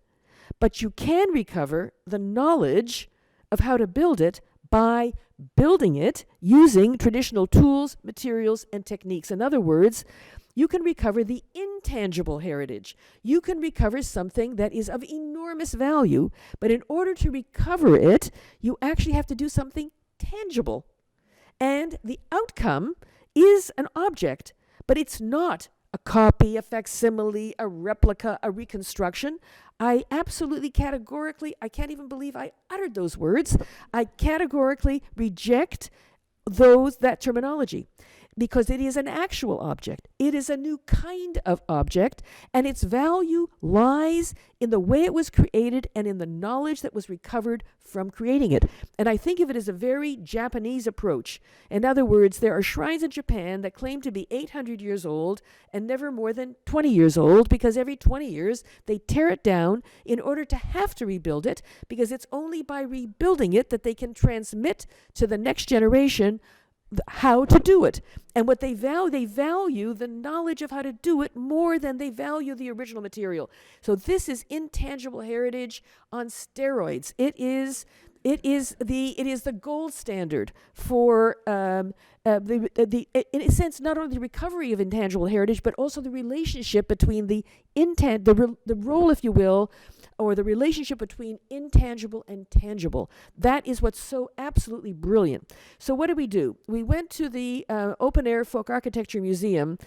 But you can recover the knowledge of how to build it by building it using traditional tools, materials, and techniques. In other words, you can recover the intangible heritage. You can recover something that is of enormous value, but in order to recover it, you actually have to do something tangible. And the outcome is an object, but it's not a copy, a facsimile, a replica, a reconstruction. I absolutely categorically, I can't even believe I uttered those words. I categorically reject that terminology, because it is an actual object. It is a new kind of object, and its value lies in the way it was created and in the knowledge that was recovered from creating it. And I think of it as a very Japanese approach. In other words, there are shrines in Japan that claim to be 800 years old and never more than 20 years old, because every 20 years they tear it down in order to have to rebuild it, because it's only by rebuilding it that they can transmit to the next generation how to do it. And what they value the knowledge of how to do it more than they value the original material. So this is intangible heritage on steroids. It is the gold standard for in a sense, not only the recovery of intangible heritage, but also the relationship between the role, if you will, or the relationship between intangible and tangible. That is what's so absolutely brilliant. So what do? We went to the open-air folk architecture museum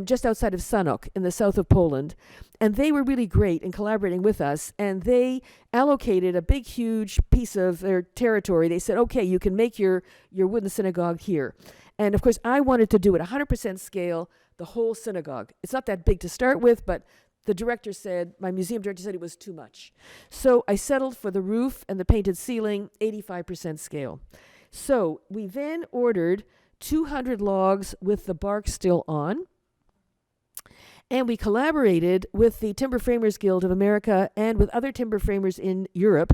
just outside of Sanok in the south of Poland, and they were really great in collaborating with us, and they allocated a big, huge piece of their territory. They said, okay, you can make your wooden synagogue here. And of course, I wanted to do it 100% scale, the whole synagogue. It's not that big to start with, but my museum director said it was too much. So I settled for the roof and the painted ceiling, 85% scale. So we then ordered 200 logs with the bark still on. And we collaborated with the Timber Framers Guild of America and with other timber framers in Europe.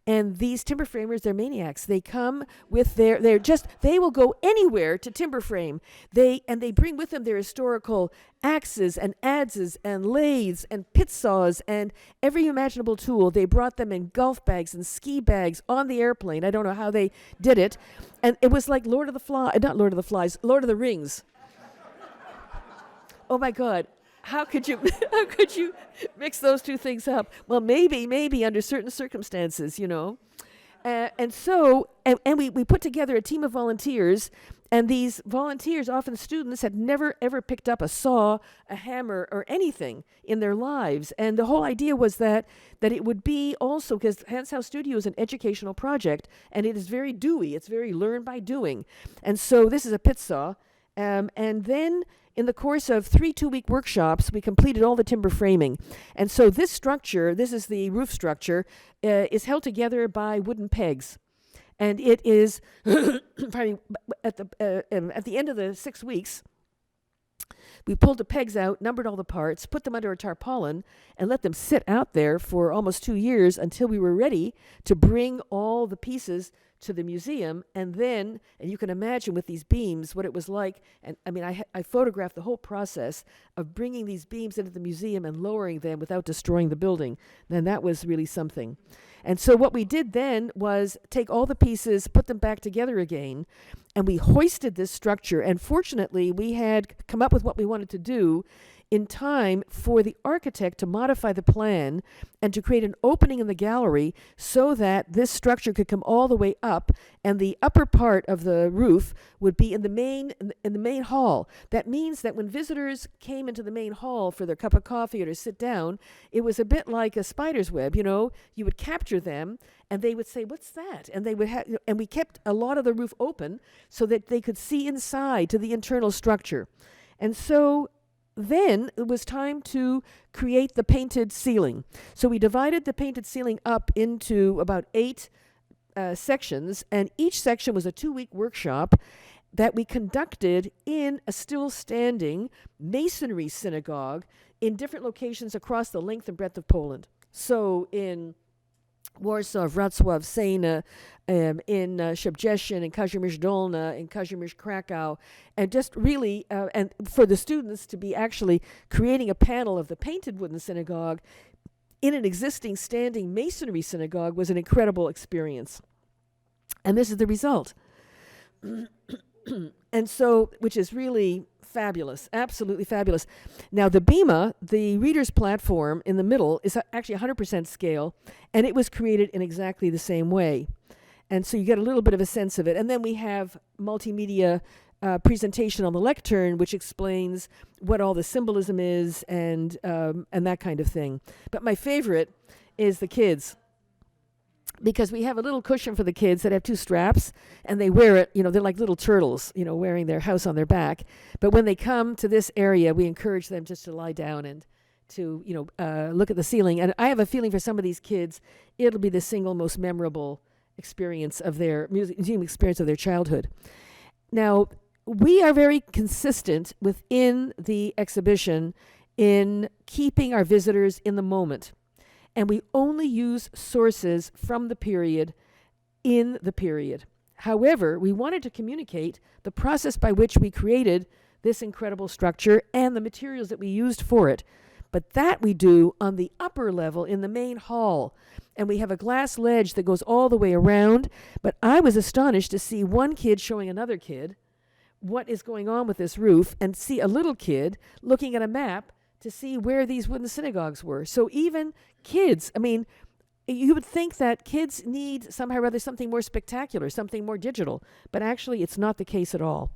And these timber framers, they're maniacs. They come with they will go anywhere to timber frame. They bring with them their historical axes and adzes and lathes and pit saws and every imaginable tool. They brought them in golf bags and ski bags on the airplane. I don't know how they did it. And it was like Lord of the Rings. Oh my God. How could you mix those two things up? Well, maybe under certain circumstances, you know. And we put together a team of volunteers, and these volunteers, often students, had never ever picked up a saw, a hammer, or anything in their lives. And the whole idea was that it would be also, because Hans House Studio is an educational project, and it is very doey. It's very learn by doing. And so this is a pit saw. And then in the course of 3 2-week workshops, we completed all the timber framing. And so this structure, this is the roof structure, is held together by wooden pegs. And it is, at the end of the 6 weeks, we pulled the pegs out, numbered all the parts, put them under a tarpaulin, and let them sit out there for almost 2 years until we were ready to bring all the pieces to the museum. And then, and you can imagine with these beams what it was like. And I mean, I photographed the whole process of bringing these beams into the museum and lowering them without destroying the building. And that was really something. And so what we did then was take all the pieces, put them back together again, and we hoisted this structure. And fortunately, we had come up with what we wanted to do in time for the architect to modify the plan and to create an opening in the gallery so that this structure could come all the way up, and the upper part of the roof would be in the main hall. That means that when visitors came into the main hall for their cup of coffee or to sit down, it was a bit like a spider's web, you know. You would capture them and they would say, "What's that?" And they would and we kept a lot of the roof open so that they could see inside to the internal structure. And so then it was time to create the painted ceiling. So we divided the painted ceiling up into about 8 sections, and each section was a 2-week workshop that we conducted in a still standing masonry synagogue in different locations across the length and breadth of Poland. So in Warsaw, Wrocław, Sejna, in Szczebrzeszyn, in Kazimierz Dolna, in Kazimierz Krakow, and just really, and for the students to be actually creating a panel of the painted wooden synagogue in an existing standing masonry synagogue was an incredible experience. And this is the result. And so, which is really fabulous, absolutely fabulous. Now, the Bima, the reader's platform in the middle, is actually 100% scale, and it was created in exactly the same way. And so you get a little bit of a sense of it. And then we have multimedia presentation on the lectern, which explains what all the symbolism is and that kind of thing. But my favorite is the kids, because we have a little cushion for the kids that have two straps, and they wear it, they're like little turtles, wearing their house on their back. But when they come to this area, we encourage them just to lie down and to, look at the ceiling. And I have a feeling for some of these kids, it'll be the single most memorable experience of their museum experience of their childhood. Now, we are very consistent within the exhibition in keeping our visitors in the moment. And we only use sources from the period in the period. However, we wanted to communicate the process by which we created this incredible structure and the materials that we used for it. But that we do on the upper level in the main hall. And we have a glass ledge that goes all the way around. But I was astonished to see one kid showing another kid what is going on with this roof, and see a little kid looking at a map to see where these wooden synagogues were. So even kids, you would think that kids need somehow or other something more spectacular, something more digital, but actually it's not the case at all.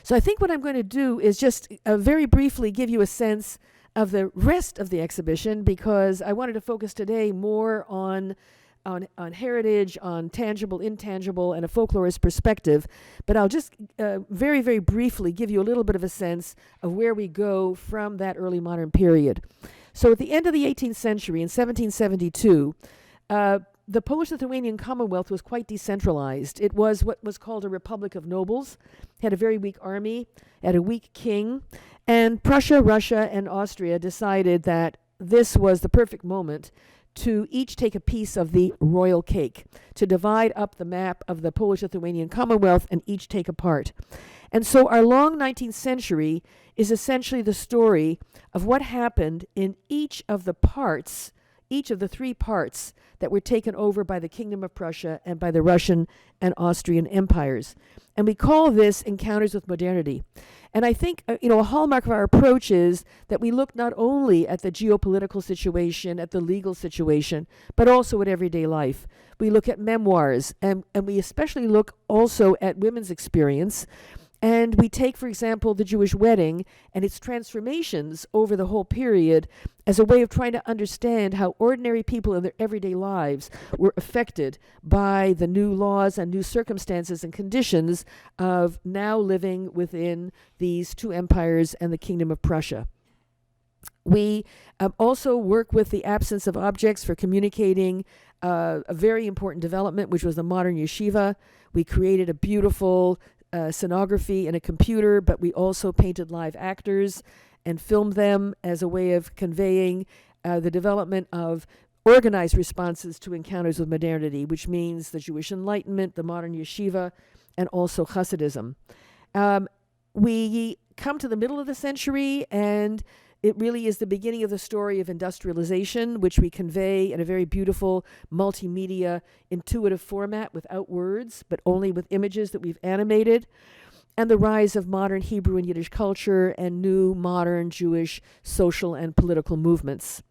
So I think what I'm going to do is just very briefly give you a sense of the rest of the exhibition, because I wanted to focus today more on heritage, on tangible, intangible, and a folklorist perspective. But I'll just very, very briefly give you a little bit of a sense of where we go from that early modern period. So at the end of the 18th century, in 1772, the Polish-Lithuanian Commonwealth was quite decentralized. It was what was called a republic of nobles, had a very weak army, had a weak king, and Prussia, Russia, and Austria decided that this was the perfect moment to each take a piece of the royal cake, to divide up the map of the Polish-Lithuanian Commonwealth and each take a part. And so our long 19th century is essentially the story of what happened in each of the parts, each of the three parts that were taken over by the Kingdom of Prussia and by the Russian and Austrian empires. And we call this Encounters with Modernity. And I think, a hallmark of our approach is that we look not only at the geopolitical situation, at the legal situation, but also at everyday life. We look at memoirs, and we especially look also at women's experience. And we take, for example, the Jewish wedding and its transformations over the whole period as a way of trying to understand how ordinary people in their everyday lives were affected by the new laws and new circumstances and conditions of now living within these two empires and the Kingdom of Prussia. We also work with the absence of objects for communicating a very important development, which was the modern yeshiva. We created a beautiful scenography and a computer, but we also painted live actors and filmed them as a way of conveying the development of organized responses to encounters with modernity, which means the Jewish Enlightenment, the modern yeshiva, and also Hasidism. We come to the middle of the century, and it really is the beginning of the story of industrialization, which we convey in a very beautiful multimedia, intuitive format without words, but only with images that we've animated, and the rise of modern Hebrew and Yiddish culture and new modern Jewish social and political movements.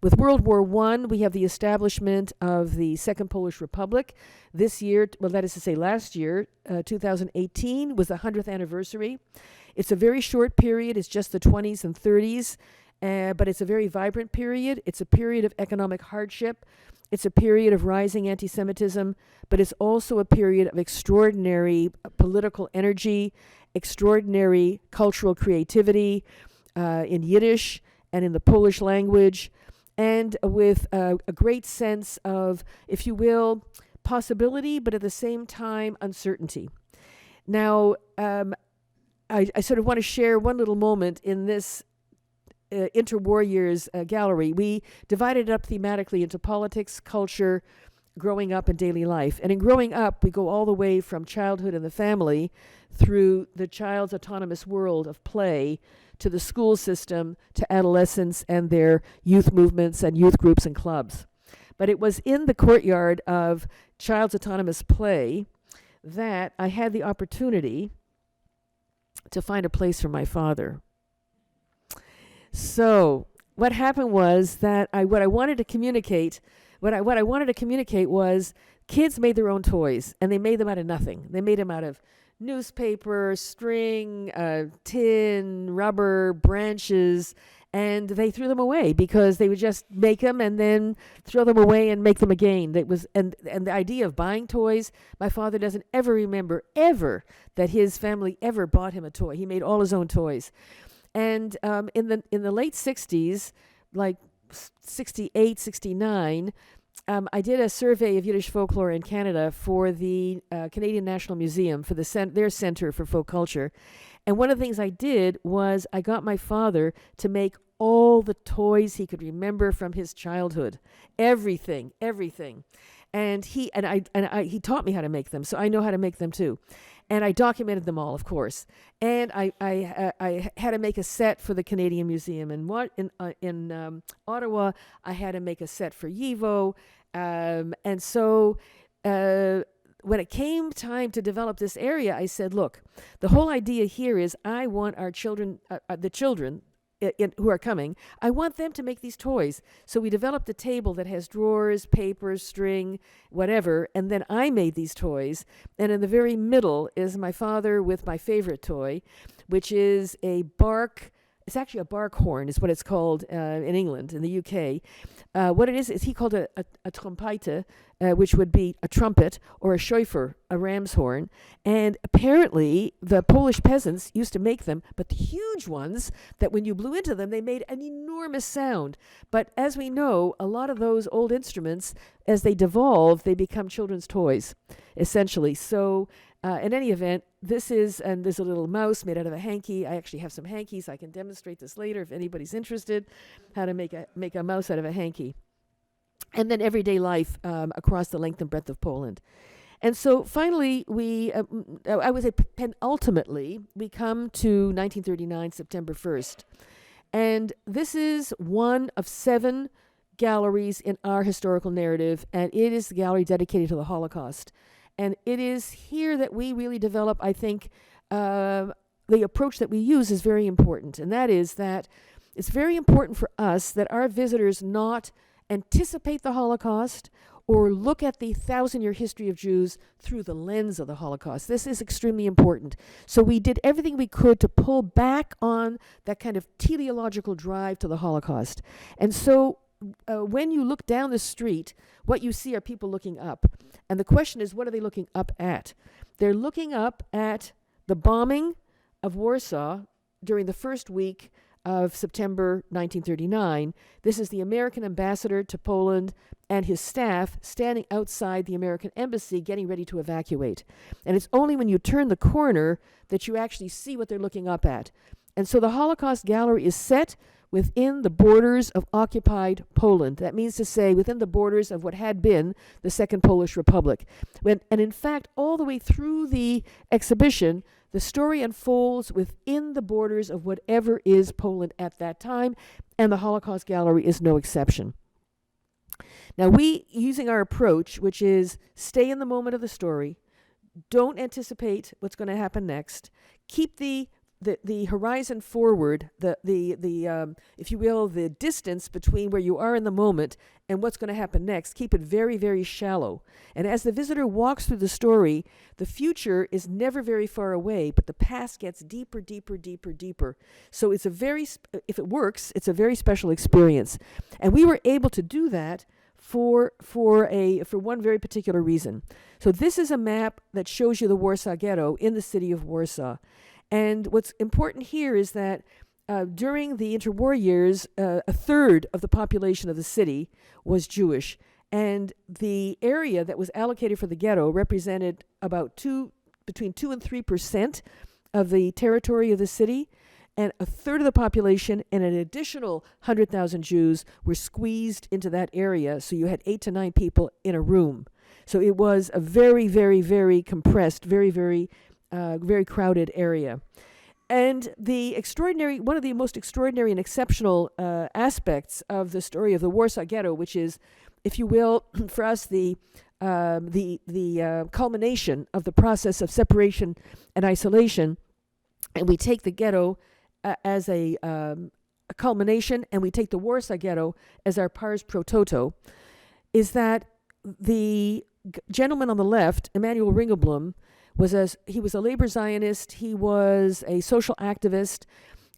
With World War I, we have the establishment of the Second Polish Republic. This year, well, that is to say last year, 2018, was the 100th anniversary. It's a very short period. It's just the 20s and 30s, but it's a very vibrant period. It's a period of economic hardship. It's a period of rising anti-Semitism, but it's also a period of extraordinary political energy, extraordinary cultural creativity in Yiddish and in the Polish language, and with a great sense of, if you will, possibility, but at the same time, uncertainty. Now, I sort of want to share one little moment in this interwar years gallery, we divided it up thematically into politics, culture, growing up, and daily life. And in growing up, we go all the way from childhood and the family through the child's autonomous world of play to the school system to adolescence and their youth movements and youth groups and clubs. But it was in the courtyard of child's autonomous play that I had the opportunity to find a place for my father. So what happened was that what I wanted to communicate was kids made their own toys, and they made them out of nothing. They made them out of newspaper, string, tin, rubber, branches, and they threw them away because they would just make them and then throw them away and make them again. That was and the idea of buying toys. My father doesn't ever remember that his family ever bought him a toy. He made all his own toys, and in the late 60s, like 68, 69. I did a survey of Yiddish folklore in Canada for the Canadian National Museum, for their Center for Folk Culture. And one of the things I did was I got my father to make all the toys he could remember from his childhood. Everything. And he taught me how to make them, so I know how to make them too. And I documented them all, of course. And I had to make a set for the Canadian Museum. And in Ottawa, I had to make a set for YIVO. And so when it came time to develop this area, I said, look, the whole idea here is I want our children, the children who are coming, I want them to make these toys. So we developed a table that has drawers, paper, string, whatever, and then I made these toys. And in the very middle is my father with my favorite toy, which is it's actually a bark horn is what it's called in England, in the UK. What it is he called a trompete, which would be a trumpet, or a shofar, a ram's horn. And apparently the Polish peasants used to make them, but the huge ones that when you blew into them, they made an enormous sound. But as we know, a lot of those old instruments, as they devolve, they become children's toys, essentially. So in any event, there's a little mouse made out of a hanky. I actually have some hankies. I can demonstrate this later if anybody's interested, how to make a mouse out of a hanky. And then everyday life across the length and breadth of Poland. And so finally, ultimately, we come to 1939, September 1st. And this is one of 7 galleries in our historical narrative, and it is the gallery dedicated to the Holocaust. And it is here that we really develop, I think, the approach that we use is very important. And that is that it's very important for us that our visitors not anticipate the Holocaust or look at the 1,000-year history of Jews through the lens of the Holocaust. This is extremely important. So we did everything we could to pull back on that kind of teleological drive to the Holocaust. And so when you look down the street, what you see are people looking up. And the question is, what are they looking up at? They're looking up at the bombing of Warsaw during the first week of September 1939. This is the American ambassador to Poland and his staff standing outside the American embassy getting ready to evacuate. And it's only when you turn the corner that you actually see what they're looking up at. And so the Holocaust Gallery is set within the borders of occupied Poland. That means to say within the borders of what had been the Second Polish Republic. And in fact, all the way through the exhibition, the story unfolds within the borders of whatever is Poland at that time, and the Holocaust Gallery is no exception. Now we, using our approach, which is stay in the moment of the story, don't anticipate what's going to happen next, keep the horizon forward, if you will, the distance between where you are in the moment and what's going to happen next, keep it very, very shallow. And as the visitor walks through the story, the future is never very far away, but the past gets deeper, deeper, deeper, deeper. So it's if it works, it's a very special experience. And we were able to do that for one very particular reason. So this is a map that shows you the Warsaw Ghetto in the city of Warsaw. And what's important here is that during the interwar years, a third of the population of the city was Jewish. And the area that was allocated for the ghetto represented about between 2 and 3% of the territory of the city. and a third of the population and an additional 100,000 Jews were squeezed into that area. So you had 8 to 9 people in a room. So it was a very, very, very compressed, very, very, very crowded area. And one of the most extraordinary and exceptional aspects of the story of the Warsaw Ghetto, which is, if you will, for us, the culmination of the process of separation and isolation, and we take the ghetto as a culmination, and we take the Warsaw Ghetto as our pars pro toto, is that the gentleman on the left, Emanuel Ringelblum, was a labor Zionist, he was a social activist,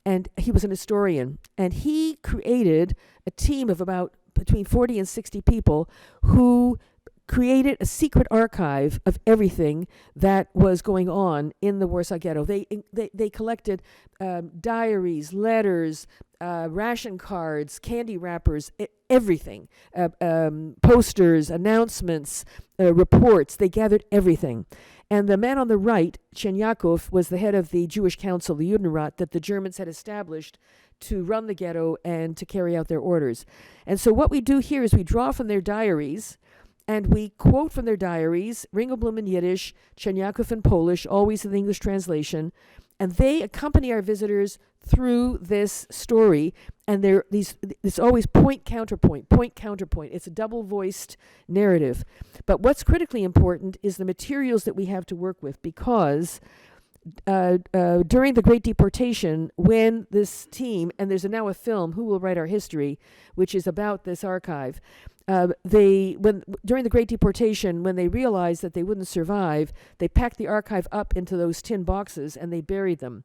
and he was an historian. And he created a team of about between 40 and 60 people who created a secret archive of everything that was going on in the Warsaw Ghetto. They collected diaries, letters, ration cards, candy wrappers, everything, posters, announcements, reports. They gathered everything. And the man on the right, Chenyakov, was the head of the Jewish Council, the Judenrat, that the Germans had established to run the ghetto and to carry out their orders. And so what we do here is we draw from their diaries, and we quote from their diaries, Ringelblum in Yiddish, Chenyakov in Polish, always in the English translation, and they accompany our visitors through this story, and it's always point, counterpoint. It's a double-voiced narrative. But what's critically important is the materials that we have to work with, because during the Great Deportation, when this team, and there's now a film, Who Will Write Our History, which is about this archive, during the Great Deportation, when they realized that they wouldn't survive, they packed the archive up into those tin boxes and they buried them.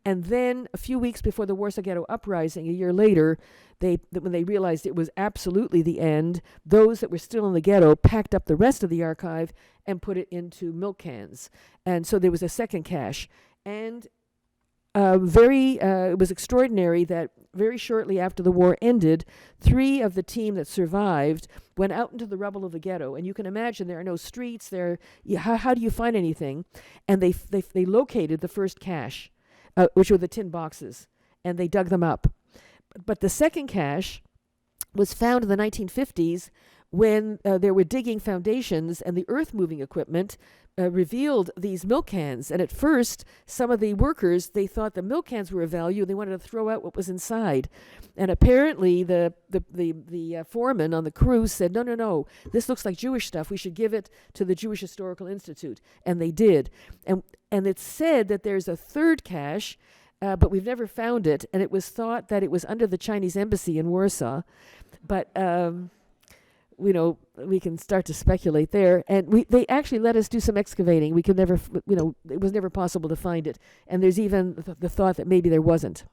And then a few weeks before the Warsaw Ghetto uprising, a year later, when they realized it was absolutely the end, those that were still in the ghetto packed up the rest of the archive and put it into milk cans. And so there was a second cache. And it was extraordinary that very shortly after the war ended, 3 of the team that survived went out into the rubble of the ghetto. And you can imagine there are no streets there. How do you find anything? And they located the first cache, which were the tin boxes, and they dug them up. But the second cache was found in the 1950s when they were digging foundations, and the earth-moving equipment revealed these milk cans. And at first, some of the workers, they thought the milk cans were of value. They wanted to throw out what was inside. And apparently, the foreman on the crew said, no, this looks like Jewish stuff. We should give it to the Jewish Historical Institute. And they did. And it's said that there's a third cache, but we've never found it. And it was thought that it was under the Chinese embassy in Warsaw. But we can start to speculate there. And they actually let us do some excavating. We could never, it was never possible to find it. And there's even the thought that maybe there wasn't.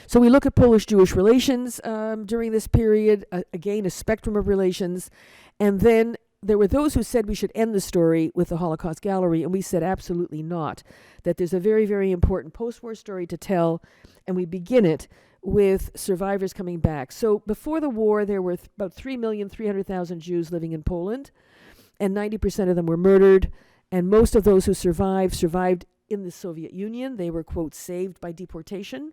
So we look at Polish-Jewish relations during this period, again, a spectrum of relations. And then there were those who said we should end the story with the Holocaust Gallery, and we said absolutely not, that there's a very, very important post-war story to tell, and we begin it with survivors coming back. So before the war, there were about 3,300,000 Jews living in Poland, and 90% of them were murdered, and most of those who survived in the Soviet Union. They were, quote, saved by deportation,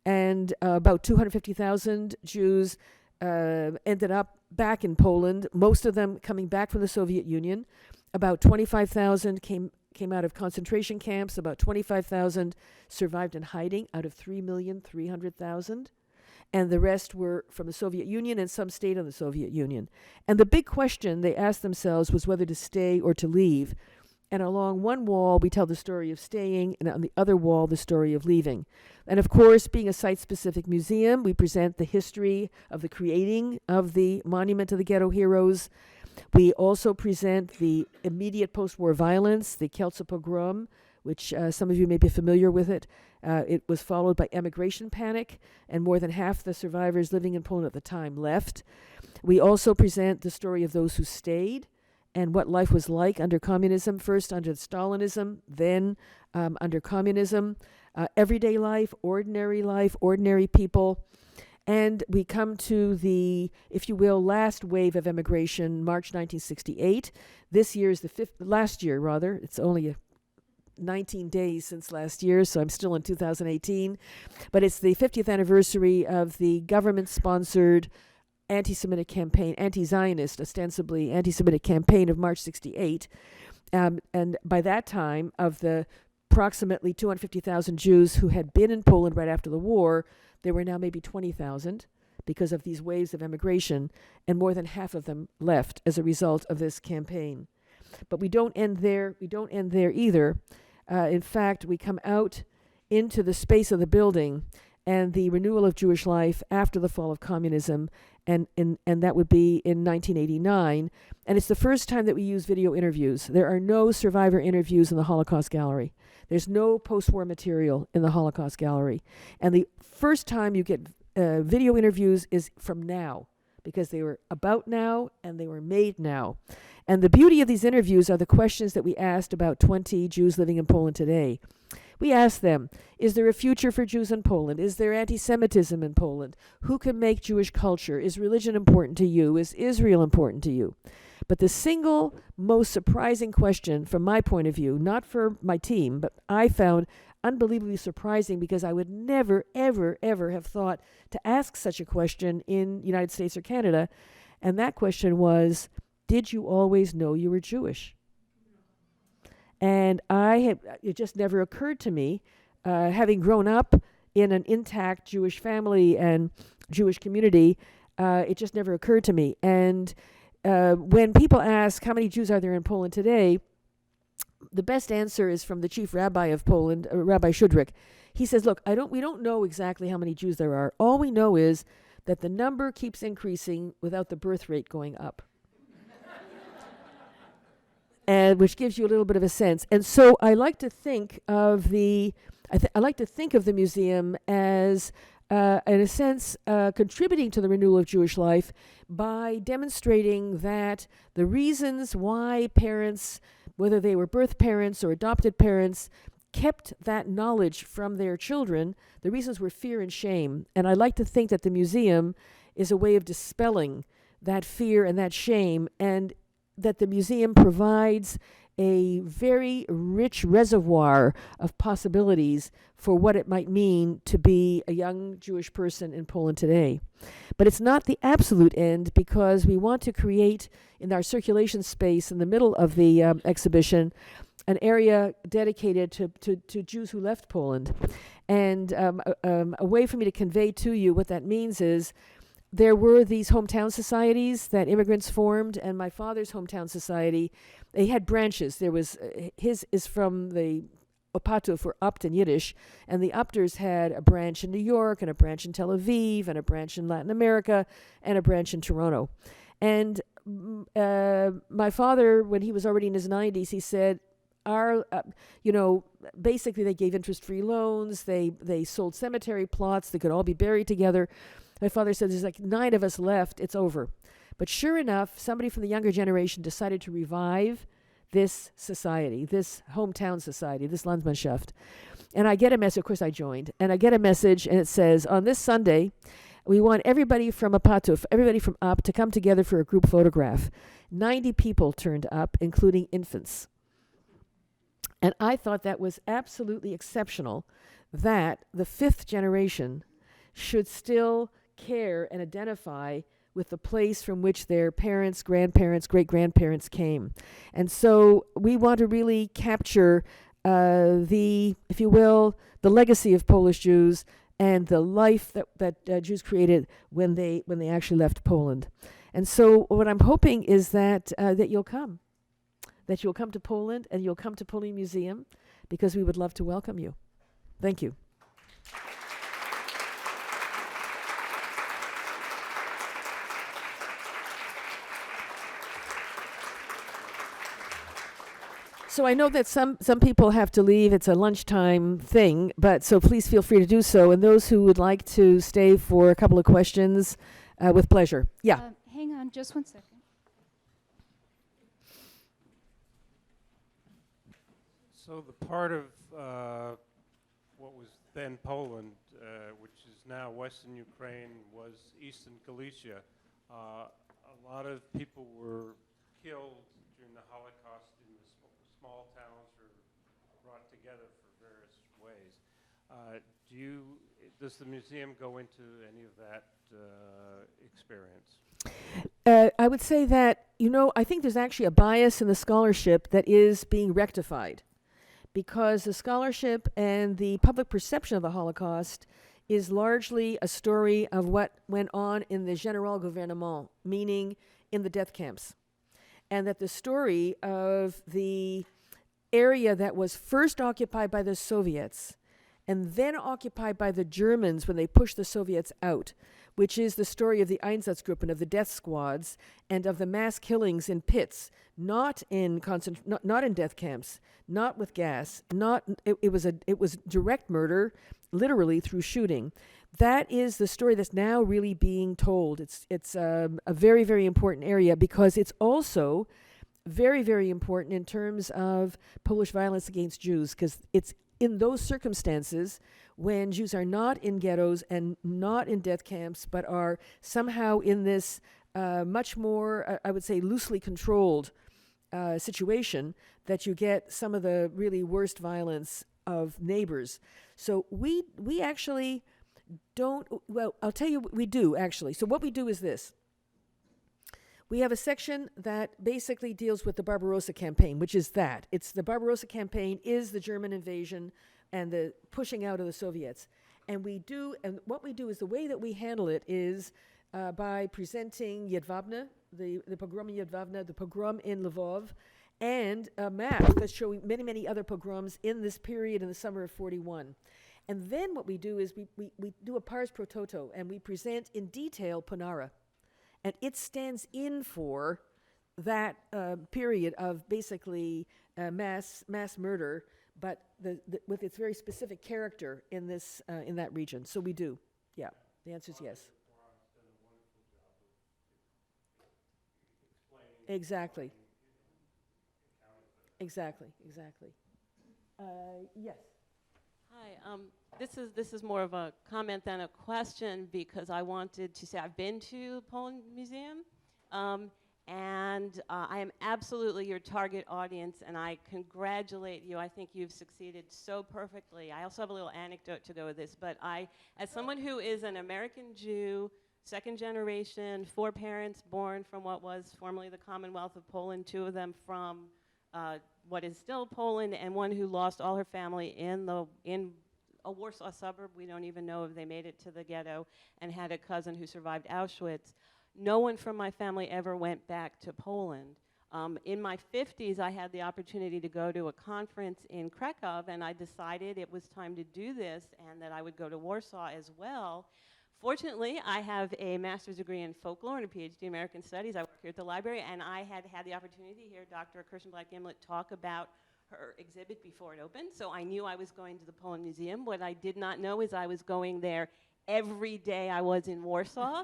and about 250,000 Jews ended up back in Poland, most of them coming back from the Soviet Union. About 25,000 came out of concentration camps. About 25,000 survived in hiding out of 3,300,000. And the rest were from the Soviet Union, and some stayed in the Soviet Union. And the big question they asked themselves was whether to stay or to leave. And along one wall, we tell the story of staying, and on the other wall, the story of leaving. And of course, being a site-specific museum, we present the history of the creating of the Monument to the Ghetto Heroes. We also present the immediate post-war violence, the Kielce pogrom, which some of you may be familiar with it. It was followed by emigration panic, and more than half the survivors living in Poland at the time left. We also present the story of those who stayed, and what life was like under communism, first under Stalinism, then under communism, everyday life, ordinary people. And we come to the, if you will, last wave of emigration, March 1968. This year is last year, it's only 19 days since last year, so I'm still in 2018. But it's the 50th anniversary of the government-sponsored anti-Semitic campaign, anti-Zionist, ostensibly anti-Semitic campaign of March 68. And by that time, of the approximately 250,000 Jews who had been in Poland right after the war, there were now maybe 20,000 because of these waves of emigration, and more than half of them left as a result of this campaign. But we don't end there. We don't end there either. In fact, we come out into the space of the building and the renewal of Jewish life after the fall of communism, and that would be in 1989. And it's the first time that we use video interviews. There are no survivor interviews in the Holocaust Gallery. There's no post-war material in the Holocaust Gallery. And the first time you get video interviews is from now, because they were about now and they were made now. And the beauty of these interviews are the questions that we asked about 20 Jews living in Poland today. We asked them, is there a future for Jews in Poland? Is there anti-Semitism in Poland? Who can make Jewish culture? Is religion important to you? Is Israel important to you? But the single most surprising question from my point of view, not for my team, but I found unbelievably surprising, because I would never, ever, ever have thought to ask such a question in the United States or Canada. And that question was, did you always know you were Jewish? And it just never occurred to me, having grown up in an intact Jewish family and Jewish community, it just never occurred to me. And when people ask how many Jews are there in Poland today, the best answer is from the chief rabbi of Poland, Rabbi Shudrik. He says, look, we don't know exactly how many Jews there are. All we know is that the number keeps increasing without the birth rate going up. And which gives you a little bit of a sense. And so I like to think of the museum as, in a sense, contributing to the renewal of Jewish life by demonstrating that the reasons why parents, whether they were birth parents or adopted parents, kept that knowledge from their children, the reasons were fear and shame. And I like to think that the museum is a way of dispelling that fear and that shame, and that the museum provides a very rich reservoir of possibilities for what it might mean to be a young Jewish person in Poland today. But it's not the absolute end, because we want to create in our circulation space in the middle of the exhibition an area dedicated to Jews who left Poland. And a way for me to convey to you what that means is, there were these hometown societies that immigrants formed, and my father's hometown society, they had branches. There was, his is from the Opatów, or Opt in Yiddish, and the Opters had a branch in New York, and a branch in Tel Aviv, and a branch in Latin America, and a branch in Toronto. And my father, when he was already in his 90s, he said, basically they gave interest-free loans, they sold cemetery plots, they could all be buried together. My father said, there's like 9 of us left, it's over. But sure enough, somebody from the younger generation decided to revive this society, this hometown society, this Landsmannschaft. And I get a message, of course I joined, and I get a message, and it says, on this Sunday, we want everybody from Opatów, everybody from Up, to come together for a group photograph. 90 people turned up, including infants. And I thought that was absolutely exceptional, that the 5th generation should still care and identify with the place from which their parents, grandparents, great-grandparents came. And so we want to really capture the legacy of Polish Jews and the life that Jews created when they actually left Poland. And so what I'm hoping is that you'll come. That you'll come to Poland and you'll come to POLIN Museum, because we would love to welcome you. Thank you. So I know that some people have to leave. It's a lunchtime thing, but so please feel free to do so. And those who would like to stay for a couple of questions, with pleasure. Yeah. Hang on just one second. So the part of what was then Poland, which is now Western Ukraine, was Eastern Galicia. A lot of people were killed during the Holocaust in the small towns, or brought together for various ways. Does the museum go into any of that experience? I would say that, I think there's actually a bias in the scholarship that is being rectified, because the scholarship and the public perception of the Holocaust is largely a story of what went on in the General Gouvernement, meaning in the death camps. And that the story of the area that was first occupied by the Soviets and then occupied by the Germans when they pushed the Soviets out, which is the story of the Einsatzgruppen, of the death squads, and of the mass killings in pits, not in death camps, not with gas, it was direct murder, literally through shooting. That is the story that's now really being told. It's a very, very important area, because it's also very, very important in terms of Polish violence against Jews, because it's in those circumstances when Jews are not in ghettos and not in death camps, but are somehow in this much more, I would say, loosely controlled situation, that you get some of the really worst violence of neighbors. So we actually don't, well, I'll tell you what we do, actually. So what we do is this. We have a section that basically deals with the Barbarossa campaign, which is that. It's the Barbarossa campaign is the German invasion and the pushing out of the Soviets. And what we do is, the way that we handle it is by presenting Jedwabne, the pogrom in Jedwabne, the pogrom in Lvov, and a map that's showing many, many other pogroms in this period in the summer of 41. And then what we do is we do a pars pro toto, and we present in detail Ponara. And it stands in for that period of basically mass murder, but with its very specific character in this in that region. So we do, yeah. The answer is yes. Exactly. Exactly. Yes. Hi, this is more of a comment than a question, because I wanted to say I've been to POLIN Museum, and I am absolutely your target audience, and I congratulate you. I think you've succeeded so perfectly. I also have a little anecdote to go with this, but as someone who is an American Jew, second generation, 4 parents born from what was formerly the Commonwealth of Poland, 2 of them from what is still Poland, and one who lost all her family in a Warsaw suburb. We don't even know if they made it to the ghetto, and had a cousin who survived Auschwitz. No one from my family ever went back to Poland. In my 50s, I had the opportunity to go to a conference in Krakow, and I decided it was time to do this, and that I would go to Warsaw as well. Fortunately, I have a master's degree in folklore and a PhD in American Studies. I work here at the library, and I had the opportunity to hear Dr. Kirshenblatt-Gimblett talk about her exhibit before it opened, so I knew I was going to the POLIN Museum. What I did not know is I was going there every day I was in Warsaw.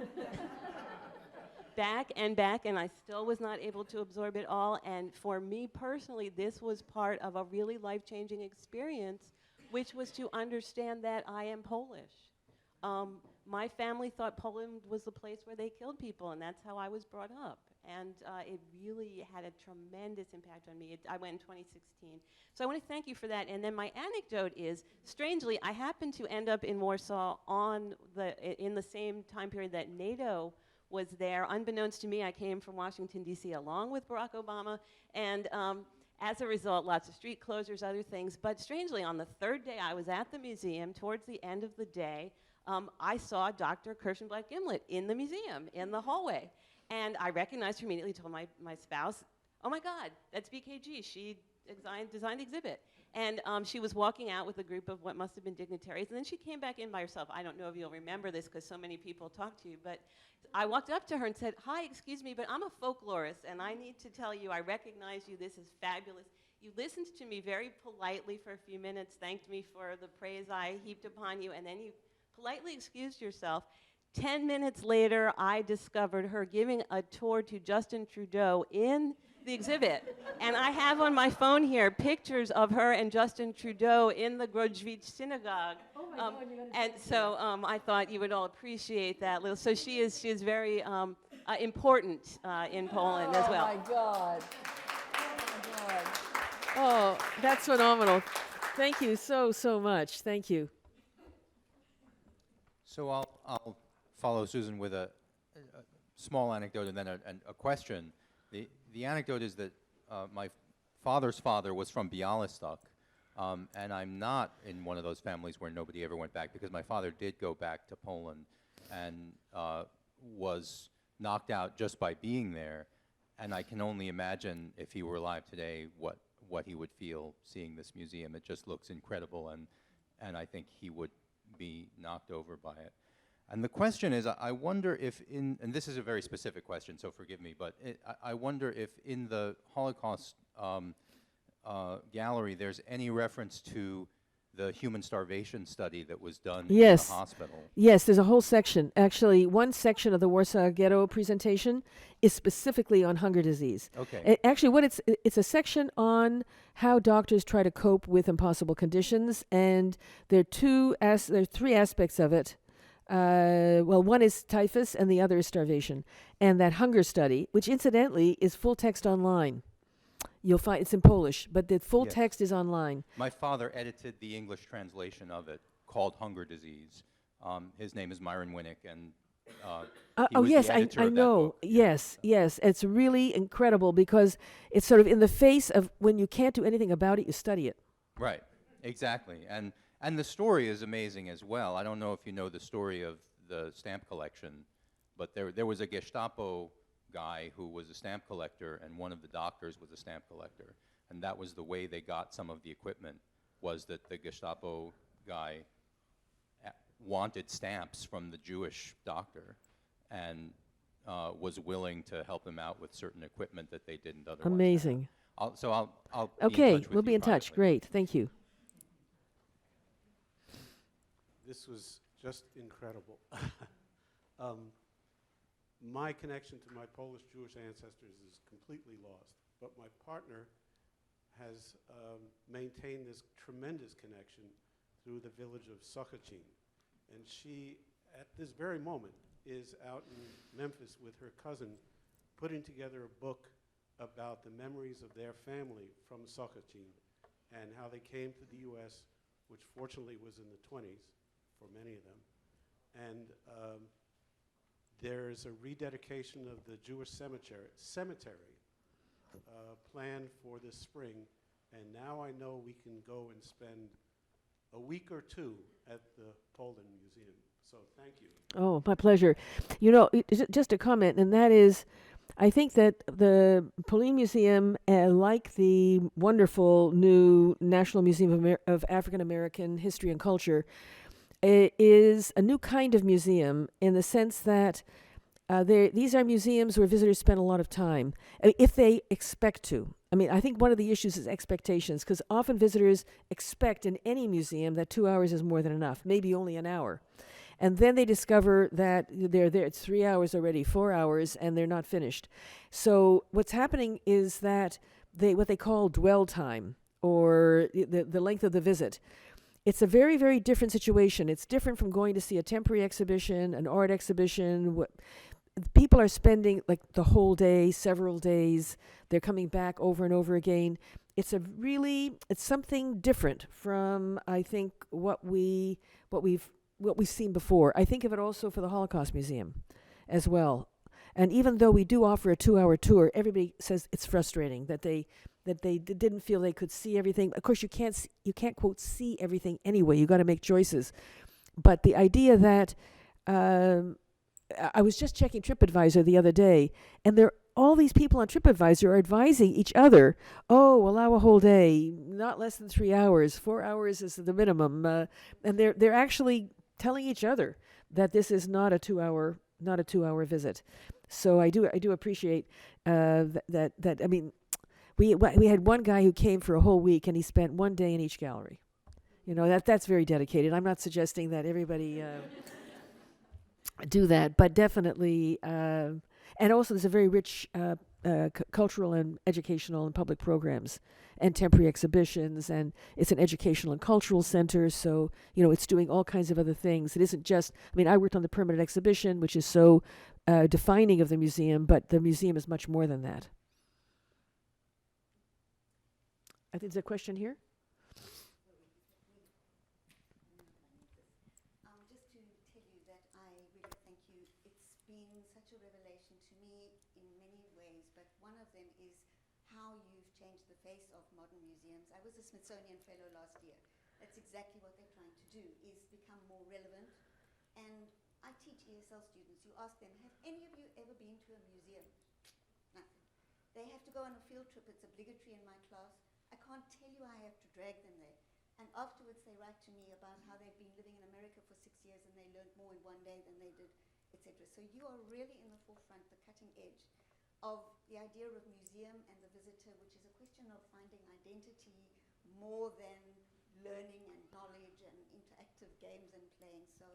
Back, and I still was not able to absorb it all, and for me personally, this was part of a really life-changing experience, which was to understand that I am Polish. My family thought Poland was the place where they killed people, and that's how I was brought up. And it really had a tremendous impact on me. I went in 2016. So I want to thank you for that. And then my anecdote is, strangely, I happened to end up in Warsaw in the same time period that NATO was there. Unbeknownst to me, I came from Washington, D.C. along with Barack Obama. And as a result, lots of street closures, other things. But strangely, on the 3rd day I was at the museum, towards the end of the day, I saw Dr. Kirshenblatt-Gimblett in the museum, in the hallway. And I recognized her immediately, told my spouse, oh my God, that's BKG. She designed the exhibit. And she was walking out with a group of what must have been dignitaries, and then she came back in by herself. I don't know if you'll remember this, because so many people talk to you, but I walked up to her and said, hi, excuse me, but I'm a folklorist, and I need to tell you, I recognize you, this is fabulous. You listened to me very politely for a few minutes, thanked me for the praise I heaped upon you, and then you politely excused yourself. 10 minutes later, I discovered her giving a tour to Justin Trudeau in the exhibit. And I have on my phone here pictures of her and Justin Trudeau in the Grodzvich synagogue. Oh my God, you gotta and see so I thought you would all appreciate that little. So she is very important in Poland as well. Oh my God. Oh my God. Oh, that's phenomenal. Thank you so much. Thank you. So I'll follow Susan with a small anecdote and then a question. The anecdote is that my father's father was from Bialystok, and I'm not in one of those families where nobody ever went back, because my father did go back to Poland and was knocked out just by being there. And I can only imagine, if he were alive today, what he would feel seeing this museum. It just looks incredible, and I think he would be knocked over by it. And the question is, I wonder if and this is a very specific question, so forgive me, but I wonder if in the Holocaust gallery there's any reference to the human starvation study that was done Yes. in the hospital. Yes, there's a whole section. Actually, one section of the Warsaw Ghetto presentation is specifically on hunger disease. Okay. Actually, what it's a section on how doctors try to cope with impossible conditions, and there are three aspects of it. Well, one is typhus, and the other is starvation. And that hunger study, which incidentally is full text online. You'll find it's in Polish, but the full Yes. text is online. My father edited the English translation of it, called Hunger Disease. His name is Myron Winnick, and he was yes, the editor I of that know. book. Yes, yes. It's really incredible because it's sort of in the face of when you can't do anything about it, you study it. Right, exactly. And the story is amazing as well. I don't know if you know the story of the stamp collection, but there was a Gestapo guy who was a stamp collector, and one of the doctors was a stamp collector. And that was the way they got some of the equipment, was that the Gestapo guy wanted stamps from the Jewish doctor and was willing to help him out with certain equipment that they didn't otherwise have. Amazing. I'll be in Okay, touch with we'll be you in touch. privately. Great. Thank you. This was just incredible. My connection to my Polish Jewish ancestors is completely lost, but my partner has maintained this tremendous connection through the village of Sochacin. And she, at this very moment, is out in Memphis with her cousin, putting together a book about the memories of their family from Sochacin and how they came to the U.S., which fortunately was in the 20s for many of them. And there's a rededication of the Jewish cemetery planned for this spring. And now I know we can go and spend a week or two at the POLIN Museum. So thank you. Oh, my pleasure. You know, just a comment, and that is, I think that the POLIN Museum, like the wonderful new National Museum of African American History and Culture, is a new kind of museum in the sense that these are museums where visitors spend a lot of time, if they expect to. I mean, I think one of the issues is expectations, because often visitors expect in any museum that 2 hours is more than enough, maybe only an hour. And then they discover that they're there, it's 3 hours already, 4 hours, and they're not finished. So what's happening is that what they call dwell time, or the length of the visit, it's a very, very different situation. It's different from going to see a temporary exhibition, an art exhibition. People are spending like the whole day, several days. They're coming back over and over again. It's something different from, I think, what we've seen before. I think of it also for the Holocaust Museum as well. And even though we do offer a 2-hour tour, everybody says it's frustrating that they didn't feel they could see everything. Of course, you can't quote see everything anyway. You got to make choices. But the idea that I was just checking TripAdvisor the other day, and all these people on TripAdvisor are advising each other, allow a whole day, not less than 3 hours, 4 hours is the minimum, and they're actually telling each other that this is not a 2-hour visit. So I do appreciate that. I mean, we had one guy who came for a whole week, and he spent one day in each gallery. You know, that's very dedicated. I'm not suggesting that everybody do that, but definitely. And also, there's a very rich cultural and educational and public programs and temporary exhibitions, and it's an educational and cultural center, so, you know, it's doing all kinds of other things. It isn't just, I mean, I worked on the permanent exhibition, which is so defining of the museum, but the museum is much more than that. I think there's a question here. been such a revelation to me in many ways, but one of them is how you've changed the face of modern museums. I was a Smithsonian Fellow last year. That's exactly what they're trying to do, is become more relevant. And I teach ESL students. You ask them, have any of you ever been to a museum? Nothing. They have to go on a field trip. It's obligatory in my class. I can't tell you I have to drag them there. And afterwards they write to me about how they've been living in America for 6 years and they learned more in one day than they did, etc. So you are really in the forefront, the cutting edge of the idea of museum and the visitor, which is a question of finding identity more than learning and knowledge and interactive games and playing. So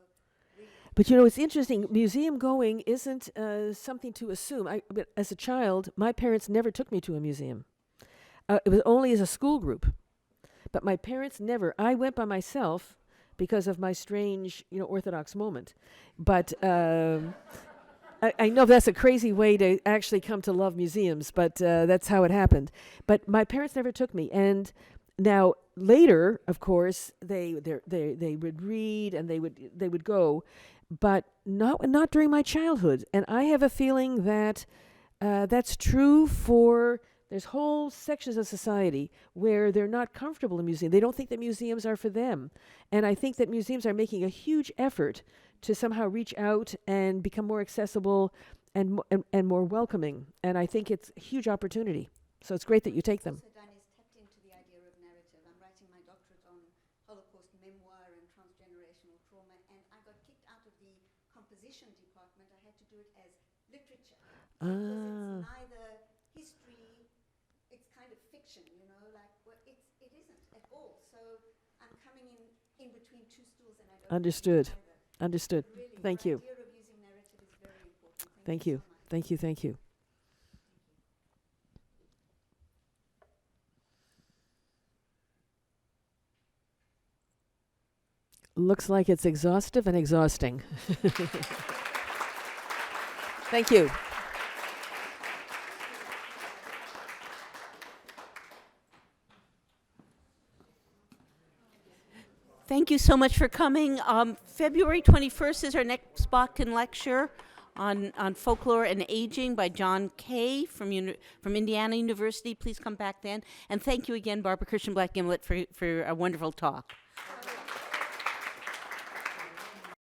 really. But you know, it's interesting. Museum going isn't something to assume. But as a child, my parents never took me to a museum. It was only as a school group. But my parents never. I went by myself because of my strange, Orthodox moment. But I know that's a crazy way to actually come to love museums, but that's how it happened. But my parents never took me. And now later, of course, they would read and they would go, but not during my childhood. And I have a feeling that that's true for. There's whole sections of society where they're not comfortable in museums. They don't think that museums are for them. And I think that museums are making a huge effort to somehow reach out and become more accessible and more welcoming. And I think it's a huge opportunity. So it's great that you take them. Also done is tapped into the idea of narrative. I'm writing my doctorate on Holocaust memoir and transgenerational trauma, and I got kicked out of the composition department. I had to do it as literature. Because it's neither history, it's kind of fiction, it isn't at all. So I'm coming in between two stools and I don't Understood. either. Understood. Really, Thank the you. idea of using narrative is very important. Thank so you. much. Thank you. Thank you. Looks like it's exhaustive and exhausting. Thank you. Thank you so much for coming. February 21st is our next Botkin lecture on folklore and aging by John Kay from Indiana University. Please come back then. And thank you again, Barbara Kirshenblatt-Gimblett, for a wonderful talk.